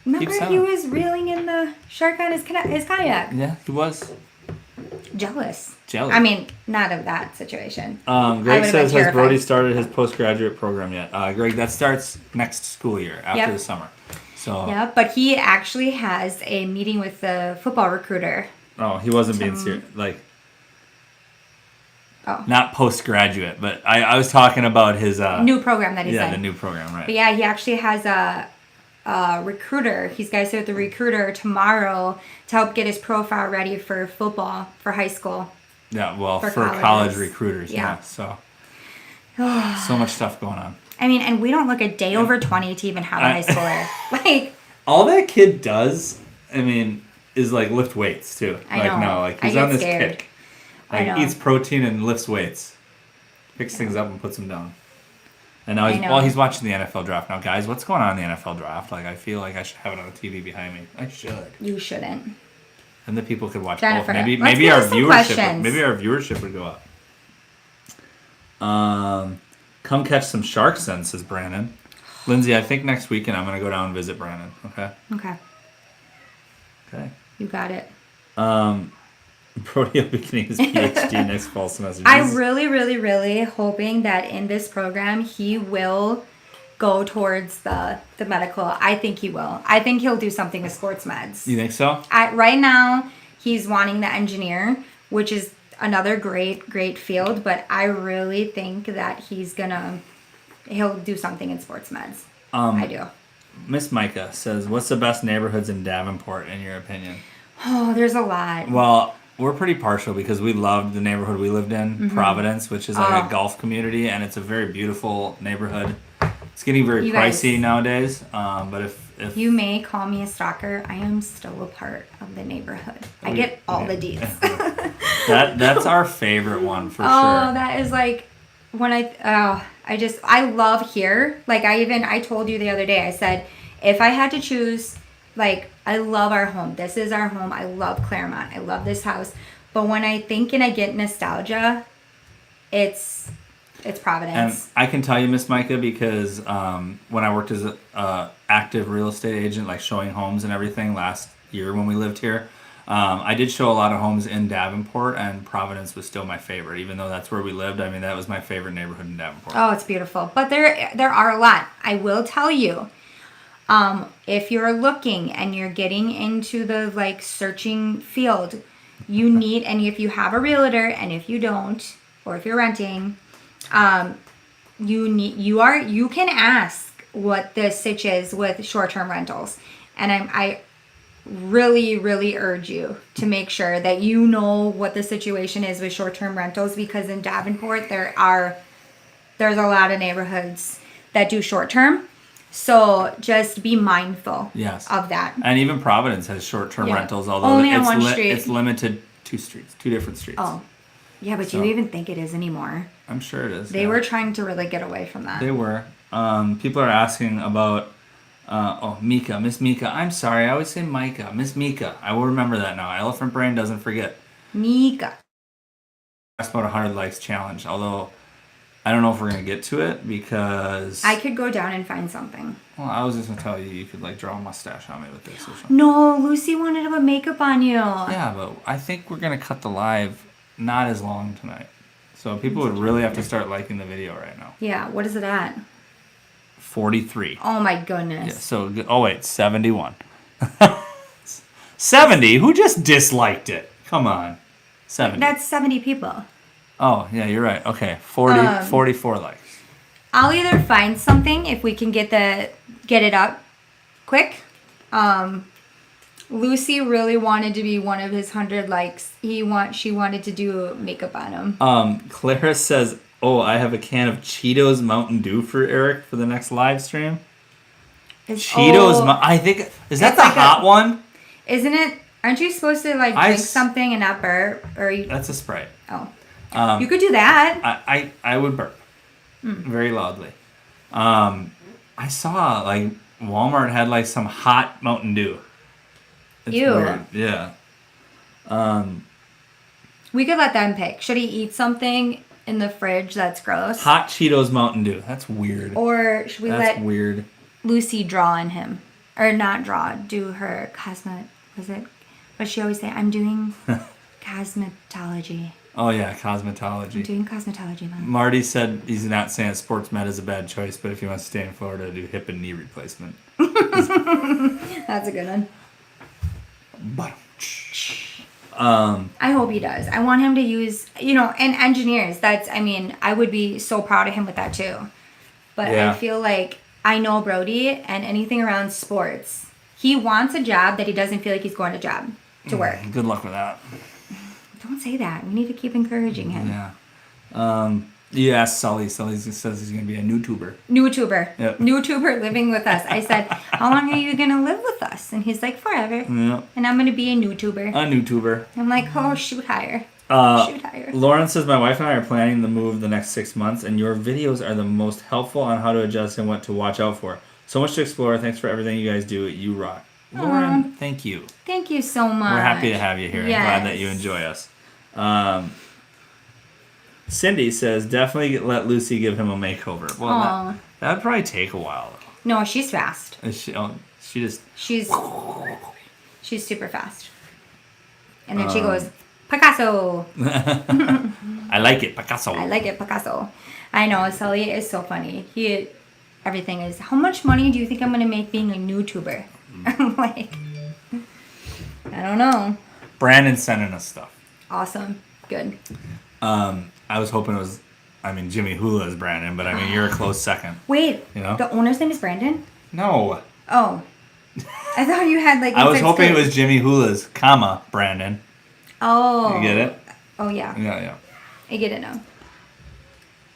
S2: Remember he was reeling in the shark on his kayak?
S1: Yeah, he was.
S2: Jealous. I mean, not of that situation.
S1: Greg says, has Brody started his postgraduate program yet? Greg, that starts next school year, after the summer. So.
S2: Yeah, but he actually has a meeting with the football recruiter.
S1: Oh, he wasn't being serious. Not postgraduate, but I was talking about his...
S2: new program that he's in.
S1: Yeah, the new program, right.
S2: But yeah, he actually has a recruiter. He's got to sit with the recruiter tomorrow to help get his profile ready for football, for high school.
S1: Yeah, well, for college recruiters, yeah. So much stuff going on.
S2: I mean, and we don't look a day over 20 to even have a high schooler.
S1: All that kid does, I mean, is lift weights too.
S2: I know.
S1: He's on this kick. Eats protein and lifts weights. Picks things up and puts them down. And now he's watching the NFL draft now. Guys, what's going on in the NFL draft? I feel like I should have it on the TV behind me. I should.
S2: You shouldn't.
S1: And the people could watch
S2: Jennifer,
S1: both. Maybe our viewership would go up. Come catch some sharks then, says Brandon. Lindsay, I think next weekend I'm going to go down and visit Brandon. Okay? Okay.
S2: You got it.
S1: Brody will be getting his PhD next fall semester.
S2: I'm really, really, really hoping that in this program he will go towards the medical. I think he will. I think he'll do something with sports meds.
S1: You think so?
S2: Right now, he's wanting the engineer, which is another great field, but I really think that he'll do something in sports meds. I do.
S1: Miss Micah says, what's the best neighborhoods in Davenport, in your opinion?
S2: Oh, there's a lot.
S1: Well, we're pretty partial because we loved the neighborhood we lived in, Providence, which is a golf community, and it's a very beautiful neighborhood. It's getting very pricey nowadays, but if
S2: you may call me a stalker, I am still a part of the neighborhood. I get all the deeds.
S1: That's our favorite one for sure.
S2: Oh, that is when I love here. I told you the other day, I said, if I had to choose, I love our home. This is our home. I love Clermont. I love this house. But when I think and I get nostalgia, it's Providence.
S1: And I can tell you, Miss Micah, because when I worked as an active real estate agent, showing homes and everything last year when we lived here, I did show a lot of homes in Davenport, and Providence was still my favorite, even though that's where we lived. I mean, that was my favorite neighborhood in Davenport.
S2: Oh, it's beautiful. But there are a lot. I will tell you, if you're looking and you're getting into the searching field, you need, and if you have a realtor, and if you don't, or if you're renting, you can ask what the sitch is with short-term rentals, and I really, really urge you to make sure that you know what the situation is with short-term rentals, because in Davenport there's a lot of neighborhoods that do short-term. So just be mindful of that.
S1: And even Providence has short-term rentals, although
S2: only on one street.
S1: It's limited two different streets.
S2: Oh, yeah, but do you even think it is anymore?
S1: I'm sure it is.
S2: They were trying to really get away from that.
S1: They were. People are asking about, Mika, Miss Mika. I'm sorry, I always say Micah. Miss Mika. I will remember that now. Elephant brain doesn't forget.
S2: Mika.
S1: Asked about 100 likes challenge, although I don't know if we're going to get to it because...
S2: I could go down and find something.
S1: Well, I was just going to tell you could draw a mustache on me with this or something.
S2: No, Lucy wanted to put makeup on you.
S1: Yeah, but I think we're going to cut the live not as long tonight. So people would really have to start liking the video right now.
S2: Yeah, what is it at?
S1: 43.
S2: Oh my goodness.
S1: Yeah, so, 71. 70? Who just disliked it? Come on. 70.
S2: That's 70 people.
S1: Oh, yeah, you're right. Okay, 44 likes.
S2: I'll either find something if we can get it up quick. Lucy really wanted to be one of his 100 likes. She wanted to do makeup on him.
S1: Clara says, "Oh, I have a can of Cheetos Mountain Dew for Eric for the next live stream." I think is that the hot one?
S2: Isn't it? Aren't you supposed to drink something and not burp?
S1: That's a Sprite.
S2: Oh. You could do that.
S1: I would burp very loudly. I saw Walmart had like some hot Mountain Dew. It's
S2: Ew.
S1: weird. Yeah.
S2: We could let them pick. Should he eat something in the fridge that's gross?
S1: Hot Cheetos Mountain Dew. That's weird.
S2: Or should we
S1: That's
S2: let
S1: weird.
S2: Lucy draw on him? Or not draw, do her was it? What she always say? I'm doing cosmetology.
S1: Oh yeah,
S2: I'm
S1: cosmetology.
S2: doing cosmetology, Mom.
S1: Marty said he's not saying sports med is a bad choice, but if he wants to stay in Florida, do hip and knee replacement.
S2: That's a good one.
S1: But,
S2: I hope he does. I want him to use, and engineers. I would be so proud of him with that too. But
S1: Yeah.
S2: I feel like I know Brody and anything around sports. He wants a job that he doesn't feel like he's going to work.
S1: good luck with that.
S2: Don't say that. We need to keep encouraging him.
S1: Yeah. You asked Sully. Sully says he's going to be a YouTuber.
S2: YouTuber.
S1: Yep.
S2: YouTuber living with us. I said, how long are you going to live with us? And he's like, forever.
S1: Yep.
S2: And I'm going to be a YouTuber.
S1: A YouTuber.
S2: I'm like, oh, shoot higher. Shoot higher.
S1: Lauren says, my wife and I are planning the move the next 6 months, and your videos are the most helpful on how to adjust and what to watch out for. So much to explore. Thanks for everything you guys do. You rock. Lauren, thank you.
S2: Thank you so much.
S1: We're happy to have you here.
S2: Yes.
S1: And glad that you enjoy us. Cindy says, definitely let Lucy give him a makeover. Well, that would probably take a while, though.
S2: No, she's fast.
S1: She's
S2: super fast. And then she goes, Picasso.
S1: I like it, Picasso.
S2: I like it, Picasso. I know, Sully is so funny. Everything is, how much money do you think I'm going to make being a YouTuber? I'm like, I don't know.
S1: Brandon's sending us stuff.
S2: Awesome. Good.
S1: I was hoping it was, Jimmy Hula is Brandon, but you're a close second.
S2: Wait, the owner's name is Brandon?
S1: No.
S2: Oh. I thought you had
S1: I was hoping it was Jimmy Hula's, Brandon.
S2: Oh.
S1: You get it?
S2: Oh, yeah.
S1: Yeah.
S2: I get it now.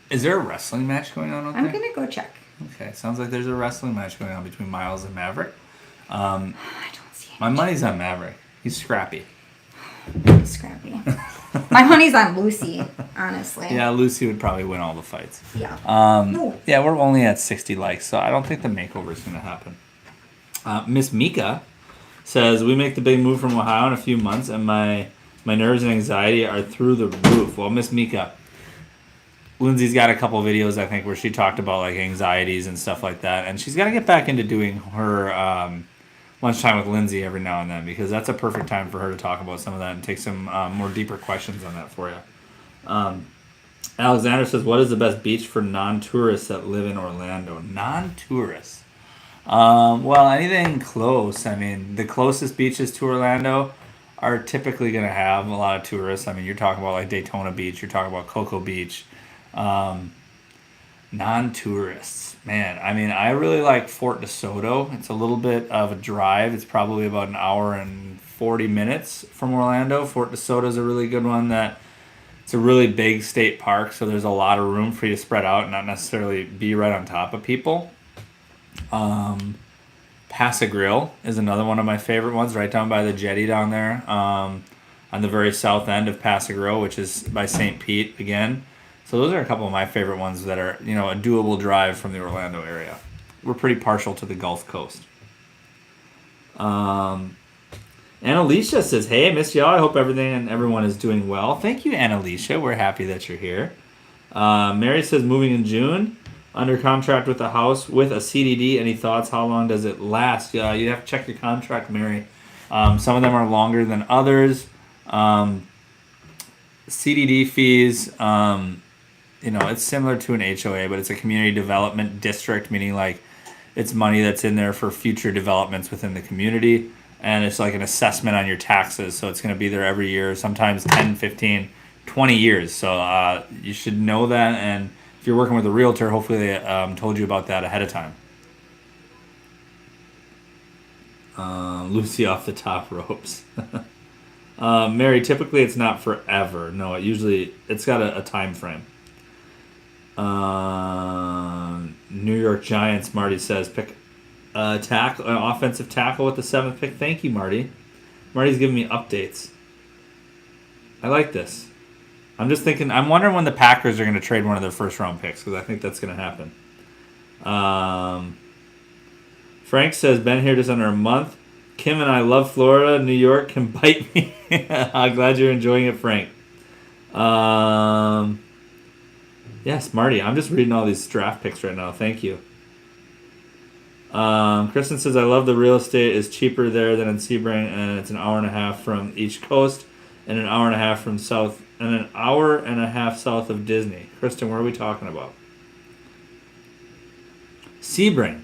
S1: Is there a wrestling match going on out there?
S2: I'm going to go check.
S1: Okay, sounds like there's a wrestling match going on between Miles and Maverick.
S2: I don't see it.
S1: My money's on Maverick. He's scrappy.
S2: Scrappy. My money's on Lucy, honestly.
S1: Yeah, Lucy would probably win all the fights.
S2: Yeah.
S1: Yeah, we're only at 60 likes, so I don't think the makeover is going to happen. Miss Mika says, we make the big move from Ohio in a few months, and my nerves and anxiety are through the roof. Well, Miss Mika, Lindsay's got a couple videos, I think, where she talked about like anxieties and stuff like that, and she's got to get back into doing her lunchtime with Lindsay every now and then, because that's a perfect time for her to talk about some of that and take some more deeper questions on that for you. Alexander says, what is the best beach for non-tourists that live in Orlando? Non-tourists? Well, anything close. The closest beaches to Orlando are typically going to have a lot of tourists. You're talking about like Daytona Beach, you're talking about Cocoa Beach. Non-tourists, man. I really like Fort DeSoto. It's a little bit of a drive. It's probably about an hour and 40 minutes from Orlando. Fort DeSoto is a really good one. It's a really big state park, so there's a lot of room for you to spread out and not necessarily be right on top of people. Pass Grill is another one of my favorite ones, right down by the jetty down there, on the very south end of Pass Grill, which is by St. Pete again. So those are a couple of my favorite ones that are, a doable drive from the Orlando area. We're pretty partial to the Gulf Coast. Annalicia says, hey, I miss y'all. I hope everything and everyone is doing well. Thank you, Annalicia. We're happy that you're here. Mary says, moving in June, under contract with the house with a CDD. Any thoughts? How long does it last? You have to check your contract, Mary. Some of them are longer than others. CDD fees, it's similar to an HOA, but it's a community development district, meaning like it's money that's in there for future developments within the community. And it's like an assessment on your taxes. So it's going to be there every year, sometimes 10, 15, 20 years. So you should know that. And if you're working with a realtor, hopefully they told you about that ahead of time. Lucy off the top ropes. Mary, typically it's not forever. No, it's got a time frame. New York Giants, Marty says, pick an offensive tackle with the 7th pick. Thank you, Marty. Marty's giving me updates. I like this. I'm wondering when the Packers are going to trade one of their first round picks, because I think that's going to happen. Frank says, been here just under a month. Kim and I love Florida. New York can bite me. I'm glad you're enjoying it, Frank. Yes, Marty. I'm just reading all these draft picks right now. Thank you. Kristen says, I love the real estate is cheaper there than in Sebring, and it's an hour and a half from each coast and an hour and a half from south and an hour and a half south of Disney. Kristen, what are we talking about? Sebring,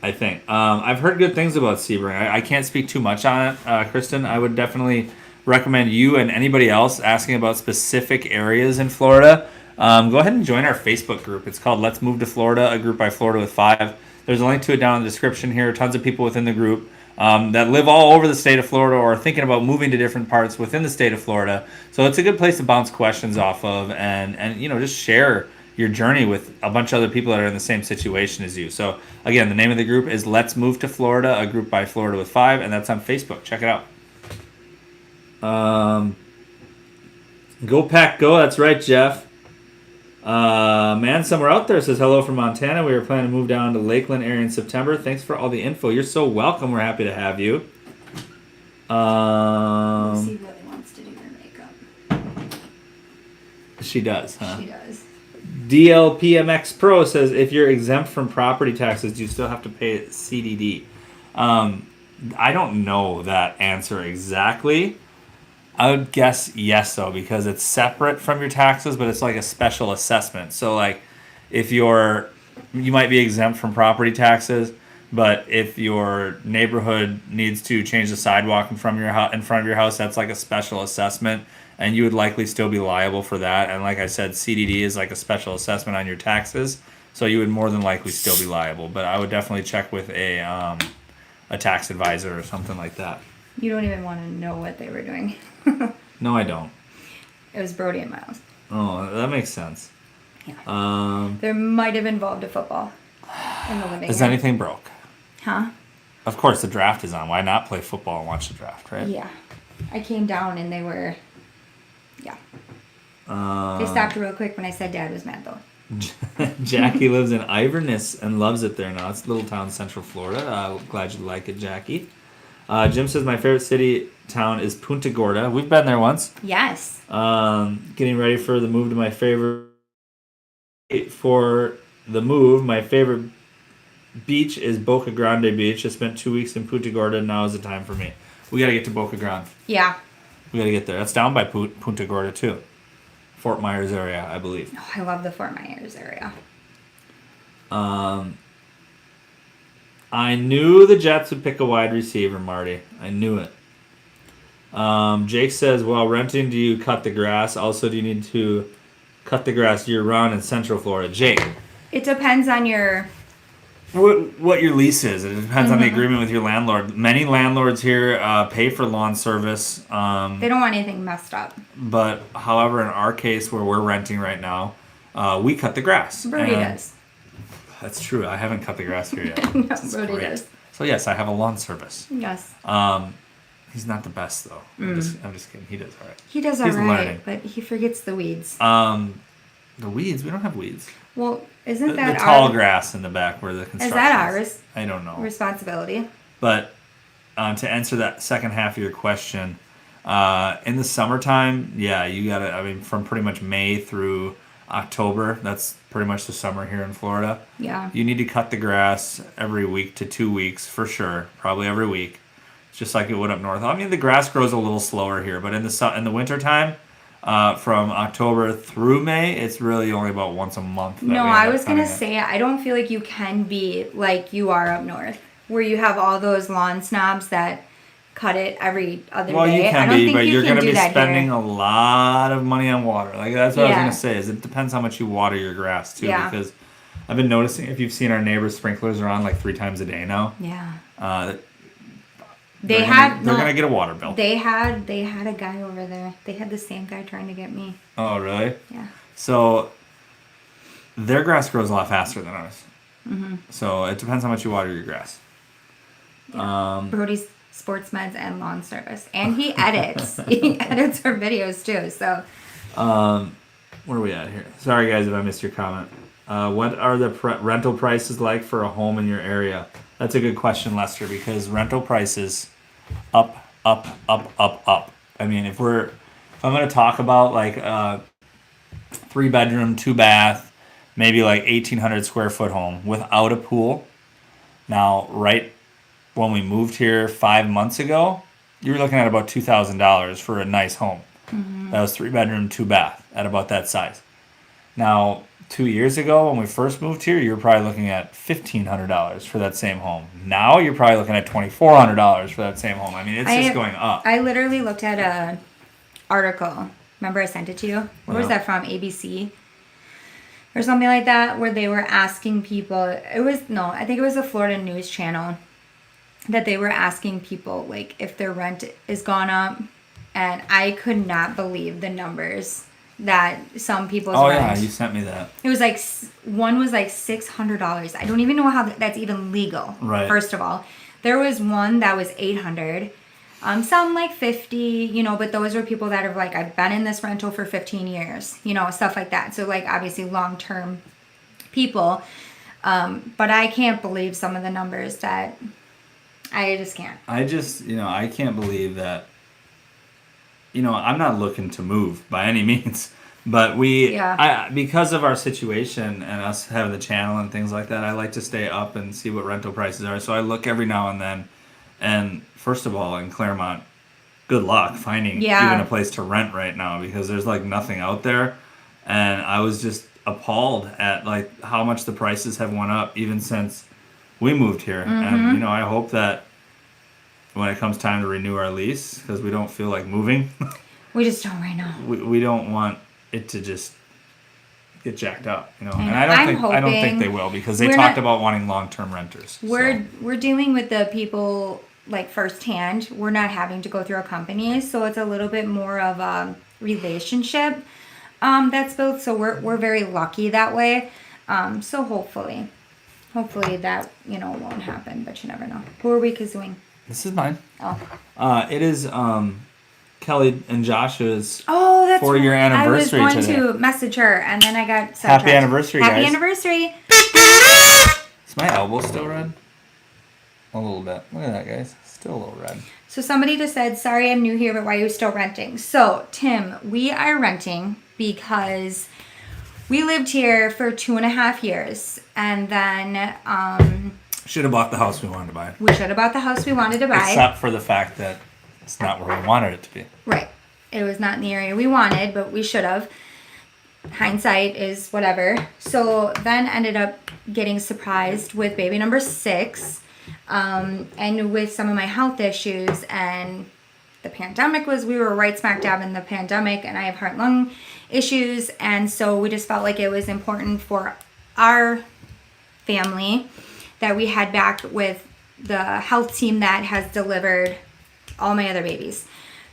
S1: I think. I've heard good things about Sebring. I can't speak too much on it, Kristen. I would definitely recommend you and anybody else asking about specific areas in Florida. Go ahead and join our Facebook group. It's called Let's Move to Florida, a group by Florida with 5. There's a link to it down in the description here. Tons of people within the group that live all over the state of Florida or are thinking about moving to different parts within the state of Florida. So it's a good place to bounce questions off of and just share your journey with a bunch of other people that are in the same situation as you. So again, the name of the group is Let's Move to Florida, a group by Florida with 5, and that's on Facebook. Check it out. Go Pack Go. That's right, Jeff. Man, somewhere out there says hello from Montana. We were planning to move down to Lakeland area in September. Thanks for all the info. You're so welcome. We're happy to have you.
S2: Lucy really wants to do her makeup.
S1: She does, huh?
S2: She does.
S1: DLPMX Pro says, if you're exempt from property taxes, do you still have to pay CDD? I don't know that answer exactly. I would guess yes, though, because it's separate from your taxes, but it's like a special assessment. So, like, if you might be exempt from property taxes, but if your neighborhood needs to change the sidewalk in front of your house, that's like a special assessment, and you would likely still be liable for that. And like I said, CDD is like a special assessment on your taxes, so you would more than likely still be liable. But I would definitely check with a tax advisor or something like that.
S2: You don't even want to know what they were doing.
S1: No, I don't.
S2: It was Brody and Miles.
S1: Oh, that makes sense.
S2: Yeah. There might have involved a football in the living
S1: Is
S2: room.
S1: anything broke?
S2: Huh?
S1: Of course, the draft is on. Why not play football and watch the draft, right?
S2: Yeah. I came down and they were... Yeah. They stopped real quick when I said Dad was mad, though.
S1: Jackie lives in Iverness and loves it there now. It's a little town in Central Florida. Glad you like it, Jackie. Jim says, my favorite city town is Punta Gorda. We've been there once.
S2: Yes.
S1: Getting ready for the move to my favorite... For the move, my favorite beach is Boca Grande Beach. I spent 2 weeks in Punta Gorda. Now is the time for me. We got to get to Boca Grande.
S2: Yeah.
S1: We got to get there. That's down by Punta Gorda, too. Fort Myers area, I believe.
S2: Oh, I love the Fort Myers area.
S1: I knew the Jets would pick a wide receiver, Marty. I knew it. Jake says, while renting, do you cut the grass? Also, do you need to cut the grass year-round in Central Florida? Jake.
S2: It depends on your...
S1: What your lease is. It depends on the agreement with your landlord. Many landlords here pay for lawn service.
S2: They don't want anything messed up.
S1: But, however, in our case where we're renting right now, we cut the grass.
S2: Brody does.
S1: That's true. I haven't cut the grass here yet.
S2: No, Brody does.
S1: So, yes, I have a lawn service.
S2: Yes.
S1: He's not the best, though. I'm just kidding. He does all right.
S2: He does all right, but he forgets the weeds.
S1: The weeds? We don't have weeds.
S2: Well, isn't that
S1: the tall grass in the back where the construction
S2: is that ours?
S1: I don't know.
S2: Responsibility.
S1: But to answer that second half of your question, in the summertime, yeah, you gotta. I mean, from pretty much May through October, that's pretty much the summer here in Florida.
S2: Yeah.
S1: You need to cut the grass every week to 2 weeks for sure. Probably every week, just like it would up north. I mean, the grass grows a little slower here, but in the wintertime, from October through May, it's really only about once a month.
S2: No, I was going to say, I don't feel like you can be like you are up north, where you have all those lawn snobs that cut it every other day.
S1: Well, you can be, but you're going to be spending
S2: here.
S1: a lot of money on water. Like, that's what I was going to say, is it depends how much you water your grass, too, because I've been noticing, if you've seen our neighbors' sprinklers are on like 3 times a day now.
S2: Yeah.
S1: They're gonna get a water bill.
S2: They had a guy over there. They had the same guy trying to get me.
S1: Oh, really?
S2: Yeah.
S1: So their grass grows a lot faster than ours. Mm-hmm. So it depends how much you water your grass.
S2: Yeah. Brody's sports meds and lawn service, and he edits. He edits our videos too. So.
S1: Where are we at here? Sorry guys if I missed your comment. What are the rental prices like for a home in your area? That's a good question, Lester, because rental prices up. I mean, if I'm going to talk about like a 3-bedroom, 2-bath, maybe like 1,800 square foot home without a pool. Now, right when we moved here 5 months ago, you were looking at about $2,000 for a nice home. Mm-hmm. That was 3-bedroom, 2-bath at about that size. Now, 2 years ago when we first moved here, you were probably looking at $1,500 for that same home. Now you're probably looking at $2,400 for that same home. I mean, it's just going up.
S2: I literally looked at a article. Remember I sent it to you? Where was that from? ABC? Or something like that, where they were asking people. I think it was a Florida news channel that they were asking people like if their rent is gone up, and I could not believe the numbers that some people's rent.
S1: Oh yeah, you sent me that.
S2: It was like one was like $600. I don't even know how that's even legal.
S1: Right.
S2: First of all, there was one that was $800. Some like 50, but those were people that have like, I've been in this rental for 15 years, stuff like that. So like obviously long-term people. But I can't believe some of the numbers that I just can't.
S1: I can't believe that, I'm not looking to move by any means, but because of our situation and us having the channel and things like that, I like to stay up and see what rental prices are. So I look every now and then. And first of all, in Clermont, good luck finding even a place to rent right now, because there's like nothing out there. And I was just appalled at like how much the prices have went up even since we moved here. Mm-hmm. And I hope that when it comes time to renew our lease, because we don't feel like moving.
S2: We just don't right now.
S1: We don't want it to just get jacked up, And I don't think they will, because they talked about wanting long-term renters.
S2: We're dealing with the people like firsthand. We're not having to go through a company, so it's a little bit more of a relationship that's built. So we're very lucky that way. So hopefully that won't happen, but you never know. Who are we kazooing?
S1: This is mine.
S2: Oh.
S1: It is Kelly and Joshua's
S2: 4-year
S1: anniversary today.
S2: I was going to message her, and then I got sidetracked.
S1: Happy anniversary, guys.
S2: Happy anniversary.
S1: Is my elbow still red? A little bit. Look at that, guys. Still a little red.
S2: So somebody just said, sorry I'm new here, but why are you still renting? So, Tim, we are renting because we lived here for 2.5 years, and then
S1: should have bought the house we wanted to buy.
S2: We should have bought the house we wanted to buy.
S1: Except for the fact that it's not where we wanted it to be.
S2: Right. It was not in the area we wanted, but we should have. Hindsight is whatever. So then ended up getting surprised with baby number 6, and with some of my health issues, and the pandemic we were right smack dab in the pandemic, and I have heart-lung issues, and so we just felt like it was important for our family that we head back with the health team that has delivered all my other babies.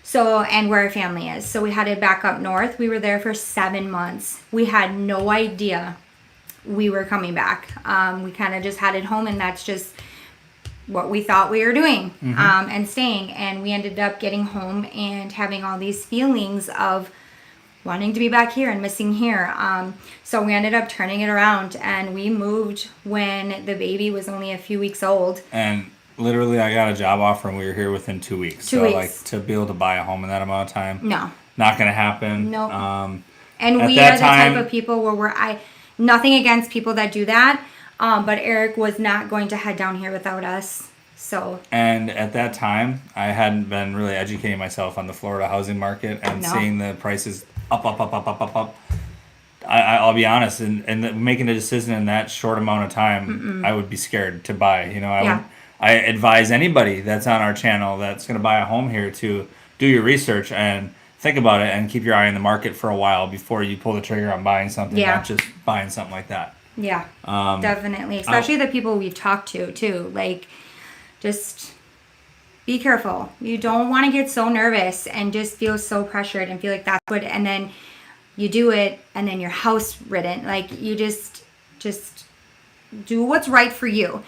S2: So, and where our family is. So we headed back up north. We were there for 7 months. We had no idea we were coming back. We kind of just headed home, and that's just what we thought we were doing, and staying. And we ended up getting home and having all these feelings of wanting to be back here and missing here. So we ended up turning it around, and we moved when the baby was only a few weeks old.
S1: And literally, I got a job offer, and we were here within 2 weeks.
S2: 2 weeks.
S1: Like, to be able to buy a home in that amount of time,
S2: no,
S1: not going to happen.
S2: No. And we are the type of people where nothing against people that do that, but Eric was not going to head down here without us. So. And
S1: at that time, I hadn't been really educating myself on the Florida housing market and seeing the prices up. I'll be honest, and making a decision in that short amount of time, I would be scared to buy. I advise anybody that's on our channel that's going to buy a home here to do your research and think about it and keep your eye on the market for a while before you pull the trigger on buying something, not just buying something like that.
S2: Yeah, definitely. Especially the people we've talked to, too. Like, just be careful. You don't want to get so nervous and just feel so pressured and feel like that's what, and then you do it, and then you're house ridden. Like, you just do what's right for you.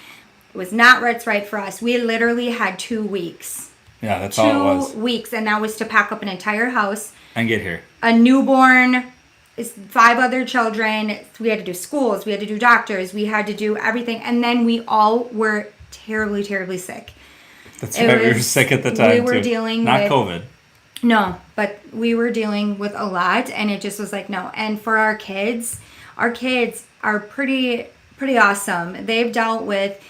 S2: It was not what's right for us. We literally had 2 weeks.
S1: Yeah, that's all it was.
S2: 2 weeks, and that was to pack up an entire house.
S1: And get here.
S2: A newborn, 5 other children. We had to do schools. We had to do doctors. We had to do everything. And then we all were terribly, terribly sick.
S1: That's right. We were sick at the time,
S2: we were
S1: too.
S2: dealing
S1: Not
S2: with...
S1: COVID.
S2: No, but we were dealing with a lot, and it just was like, no. And for our kids are pretty awesome. They've dealt with...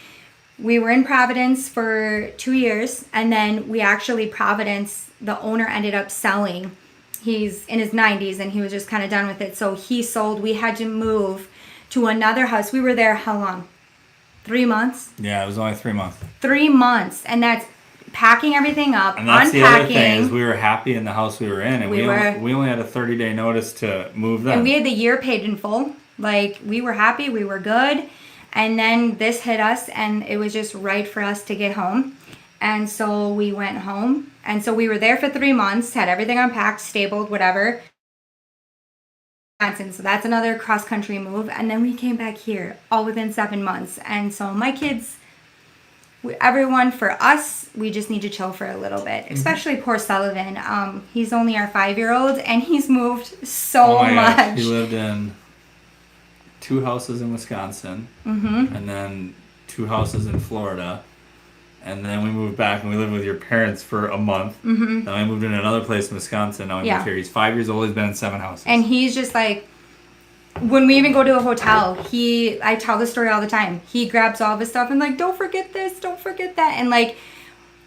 S2: We were in Providence for 2 years, and then we actually, Providence, the owner ended up selling. He's in his 90s, and he was just kind of done with it. So he sold. We had to move to another house. We were there how long? 3 months?
S1: Yeah, it was only 3 months.
S2: 3 months, and that's packing everything up,
S1: and that's
S2: unpacking.
S1: The other thing is we were happy in the house we were in, and we only had a 30-day notice to move them.
S2: And we had the year paid in full. Like, we were happy, we were good. And then this hit us, and it was just right for us to get home. And so we went home. And so we were there for 3 months, had everything unpacked, stapled, whatever. So that's another cross-country move. And then we came back here, all within 7 months. And so my kids, everyone, for us, we just need to chill for a little bit. Especially poor Sullivan. He's only our 5-year-old, and he's moved so much.
S1: Gosh. He lived in 2 houses in Wisconsin, and then 2 houses in Florida, and then we moved back and we lived with your parents for a month. Then we moved in another place in Wisconsin. Now we moved here. He's 5 years old. He's been in 7 houses.
S2: And he's just like, when we even go to a hotel, I tell the story all the time. He grabs all of his stuff and like, don't forget this, don't forget that, and like,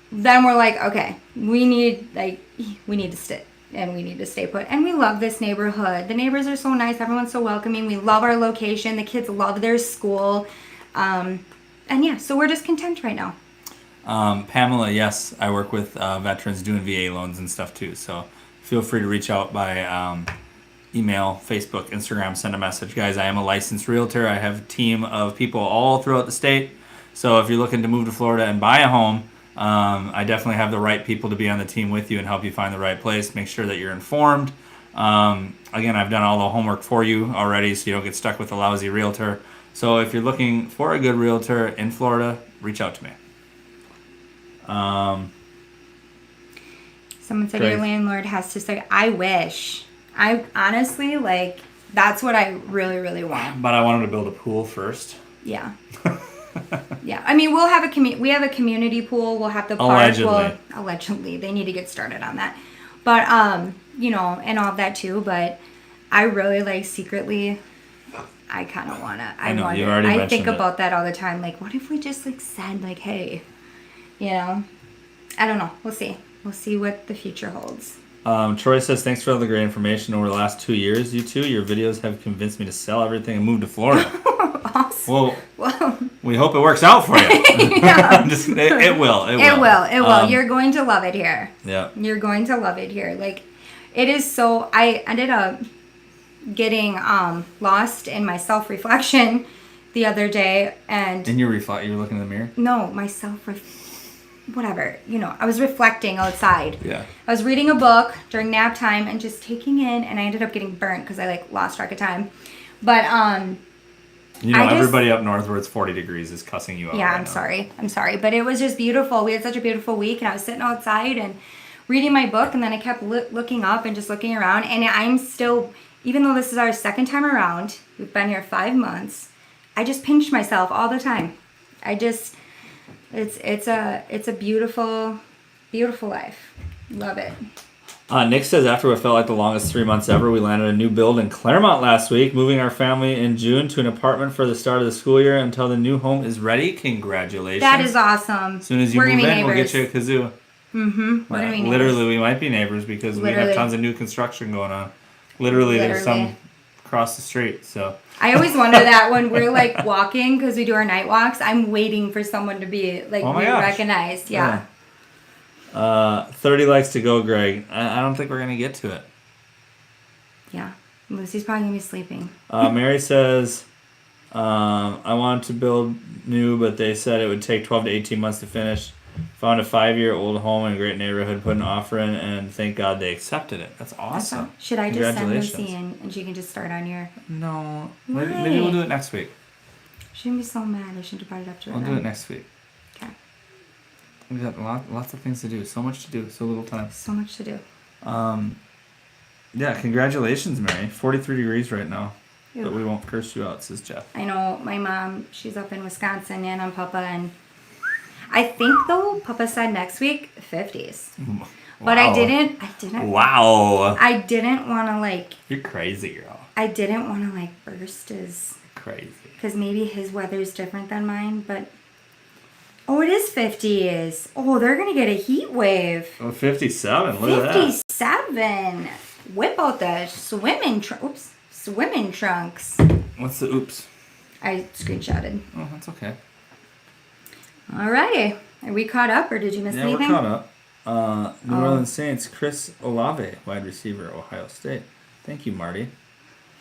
S2: then we're like, okay, we need to sit. And we need to stay put. And we love this neighborhood. The neighbors are so nice. Everyone's so welcoming. We love our location. The kids love their school. And yeah, so we're just content right now.
S1: Pamela, yes, I work with veterans doing VA loans and stuff too. So feel free to reach out by email, Facebook, Instagram, send a message. Guys, I am a licensed realtor. I have a team of people all throughout the state. So if you're looking to move to Florida and buy a home, I definitely have the right people to be on the team with you and help you find the right place. Make sure that you're informed. Again, I've done all the homework for you already, so you don't get stuck with a lousy realtor. So if you're looking for a good realtor in Florida, reach out to me.
S2: Someone said your landlord has to say, I wish. I honestly, like, that's what I really, really want.
S1: But I wanted to build a pool first.
S2: Yeah. Yeah, I mean, we have a community pool. We'll have the park. Allegedly, they need to get started on that. But and all of that too. But I really like secretly. I kind of wanna. I think about that all the time. Like, what if we just like said like, hey, I don't know. We'll see. We'll see what the future holds.
S1: Troy says, thanks for all the great information over the last 2 years. You two, your videos have convinced me to sell everything and move to Florida.
S2: Awesome.
S1: Well, we hope it works out for you.
S2: Yeah.
S1: It will.
S2: It will. You're going to love it here.
S1: Yeah.
S2: You're going to love it here. Like, it is so... I ended up getting lost in my self-reflection the other day, and...
S1: In your reflect, you were looking in the mirror?
S2: No, my whatever. I was reflecting outside.
S1: Yeah.
S2: I was reading a book during nap time and just taking in, and I ended up getting burnt because I lost track of time. But
S1: everybody up north where it's 40 degrees is cussing you out.
S2: Yeah, I'm sorry, but it was just beautiful. We had such a beautiful week, and I was sitting outside and reading my book, and then I kept looking up and just looking around, and I'm still, even though this is our second time around, we've been here 5 months, I just pinch myself all the time. It's a beautiful, beautiful life. Love it.
S1: Nick says, after what felt like the longest 3 months ever, we landed a new build in Clermont last week, moving our family in June to an apartment for the start of the school year until the new home is ready. Congratulations.
S2: That is awesome.
S1: As soon as you move in, we'll get you a kazoo.
S2: Mm-hmm. We're gonna be neighbors.
S1: Literally, we might be neighbors because we have tons of new construction going on. Literally, there's some across the street. So
S2: I always wonder that when we're walking, because we do our night walks, I'm waiting for someone to be recognized. Yeah.
S1: 30 likes to go, Greg. I don't think we're gonna get to it.
S2: Yeah, Lucy's probably gonna be sleeping.
S1: Mary says, I wanted to build new, but they said it would take 12 to 18 months to finish. Found a 5-year-old home in a great neighborhood, put an offer in, and thank God they accepted it. That's awesome.
S2: Should I just send Lucy in and she can just start on your...
S1: No. Maybe we'll do it next week.
S2: She's going to be so mad. I shouldn't have brought it up to her.
S1: We'll do it next week.
S2: Okay.
S1: We've got lots of things to do. So much to do. So little time.
S2: So much to do.
S1: Yeah, congratulations, Mary. 43 degrees right now.
S2: Ew.
S1: But we won't curse you out, says Jeff.
S2: I know my mom, she's up in Wisconsin, and Papa, and I think though, Papa said next week 50s.
S1: Wow.
S2: But I didn't.
S1: Wow.
S2: I didn't want to like.
S1: You're crazy, girl.
S2: I didn't want to like burst his.
S1: Crazy.
S2: Because maybe his weather's different than mine, but. Oh, it is 50s. Oh, they're gonna get a heat wave.
S1: Oh, 57. Look at that.
S2: 57. Whip out the swimming trunks.
S1: What's the oops?
S2: I screenshotted.
S1: Oh, that's okay.
S2: Alrighty. Are we caught up, or did you miss anything?
S1: Yeah, we're caught up. New Orleans Saints, Chris Olave, wide receiver, Ohio State. Thank you, Marty.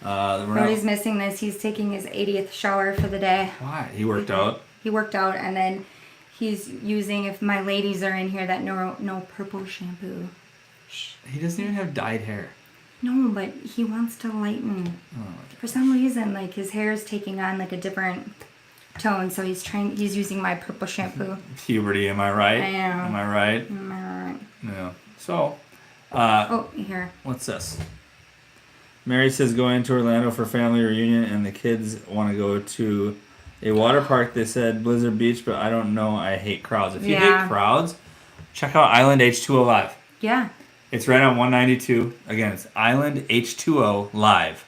S2: Brody's missing this. He's taking his 80th shower for the day.
S1: Why? He worked out?
S2: He worked out, and then he's using, if my ladies are in here, that no purple shampoo. Shh.
S1: He doesn't even have dyed hair.
S2: No, but he wants to lighten. Oh. For some reason, like, his hair is taking on, like, a different tone, so he's using my purple shampoo.
S1: Puberty, am I right?
S2: I am.
S1: Am I right?
S2: Am I right?
S1: Yeah. So,
S2: here.
S1: What's this? Mary says going to Orlando for family reunion, and the kids want to go to a water park. They said Blizzard Beach, but I don't know. I hate crowds. If you hate crowds, check out Island H2O Live.
S2: Yeah.
S1: It's right on 192. Again, it's Island H2O Live.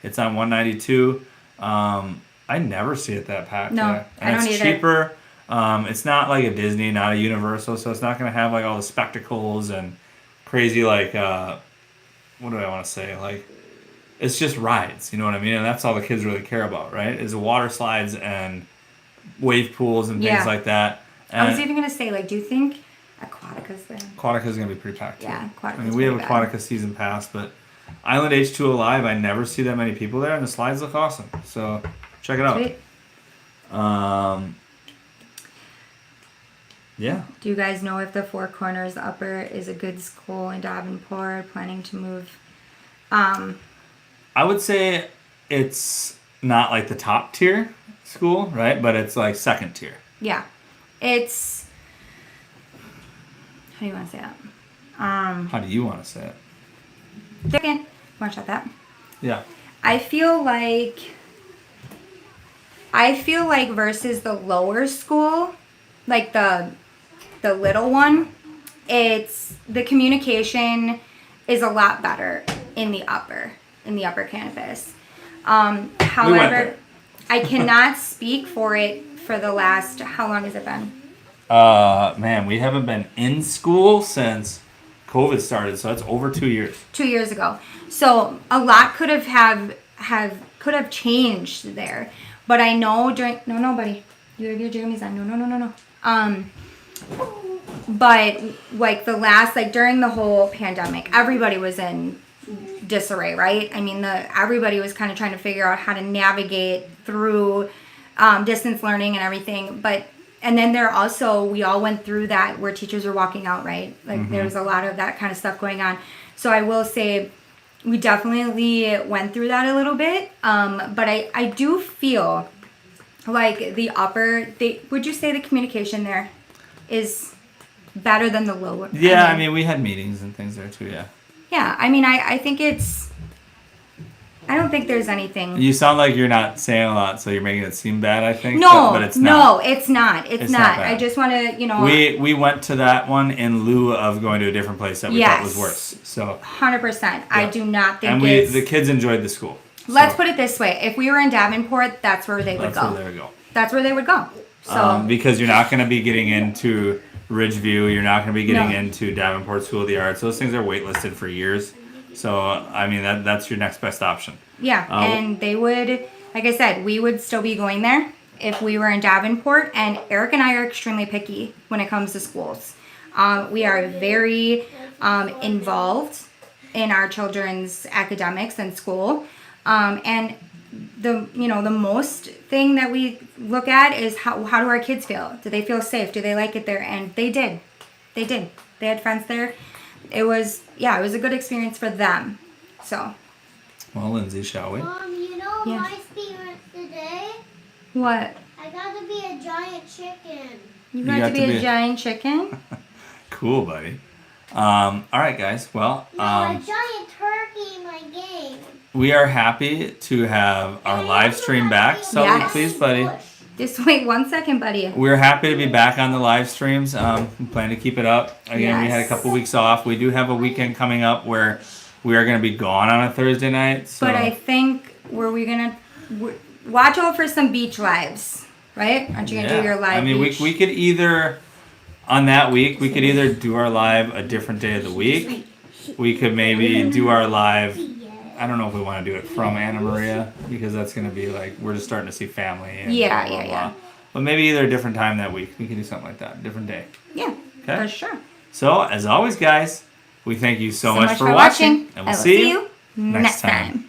S1: It's on 192. I never see it that packed.
S2: No,
S1: there. And
S2: I don't
S1: it's
S2: either.
S1: Cheaper. It's not like a Disney, not a Universal, so it's not going to have like all the spectacles and crazy like what do I want to say? Like, it's just rides, you know what I mean? And that's all the kids really care about, right? Is water slides and wave pools and things like that. And
S2: I was even going to say, like, do you think Aquatica's there?
S1: Aquatica's going to be pretty packed too.
S2: Yeah, Aquatica's
S1: I mean, we have Aquatica season pass, but Island H2O Live, I never see that many people there, and the slides look awesome. So check it out.
S2: Sweet.
S1: Yeah.
S2: Do you guys know if the Four Corners Upper is a good school in Davenport, planning to move?
S1: I would say it's not like the top tier school, right? But it's like second tier.
S2: Yeah. It's... How do you want to say that?
S1: How do you want to say it?
S2: Second. Want to shut that?
S1: Yeah.
S2: I feel like versus the lower school, like the little one, it's the communication is a lot better in the upper campus. However, I cannot speak for it for the last, how long has it been?
S1: Man, we haven't been in school since COVID started, so that's over 2 years. 2
S2: years ago. So a lot could have changed there. But I know no, buddy. You have your jammies on. No. But like during the whole pandemic, everybody was in disarray, right? I mean, everybody was kind of trying to figure out how to navigate through distance learning and everything. And then we all went through that where teachers were walking out, right? Like there was a lot of that kind of stuff going on. So I will say we definitely went through that a little bit. But I do feel like the upper, would you say the communication there is better than the lower?
S1: Yeah, I mean, we had meetings and things there too, yeah.
S2: Yeah, I mean, I think I don't think there's anything.
S1: You sound like you're not saying a lot, so you're making it seem bad, I think.
S2: No,
S1: but it's not.
S2: No, it's not. It's not. I just want to,
S1: We went to that one in lieu of going to a different place that we thought was worse. So
S2: 100%. Yeah. I do not think
S1: the kids enjoyed the school.
S2: Let's put it this way. If we were in Davenport, that's where they would go. That's where they would go. So
S1: because you're not going to be getting into Ridgeview, you're not going to be getting into Davenport School of the Arts. Those things are waitlisted for years. So, I mean, that's your next best option.
S2: Yeah, and they would, like I said, we would still be going there if we were in Davenport. And Eric and I are extremely picky when it comes to schools. We are very involved in our children's academics and school. And the most thing that we look at is how do our kids feel? Do they feel safe? Do they like it there? And they did. They had friends there. It was a good experience for them. So.
S1: Well, Lindsay, shall we?
S3: Mom, my experience today?
S2: What?
S3: I got to be a giant chicken.
S2: You got to be a giant chicken?
S1: Cool, buddy. All right, guys. Well,
S3: a giant turkey in my game.
S1: We are happy to have our live stream back. Sully, please, buddy.
S2: Just wait 1 second, buddy.
S1: We're happy to be back on the live streams. We plan to keep it up. Again, we had a couple weeks off. We do have a weekend coming up where we are going to be gone on a Thursday night. So.
S2: But I think watch out for some beach lives, right? Aren't you going to do your live beach?
S1: we could either, on that week, we could either do our live a different day of the week. We could maybe do our live, I don't know if we want to do it from Anna Maria, because that's going to be like, we're just starting to see family. And blah, blah, blah. But maybe either a different time that week. We can do something like that, different day.
S2: Yeah,
S1: okay?
S2: For sure.
S1: So, as always, guys, we thank you so much for watching. And we'll see you next time.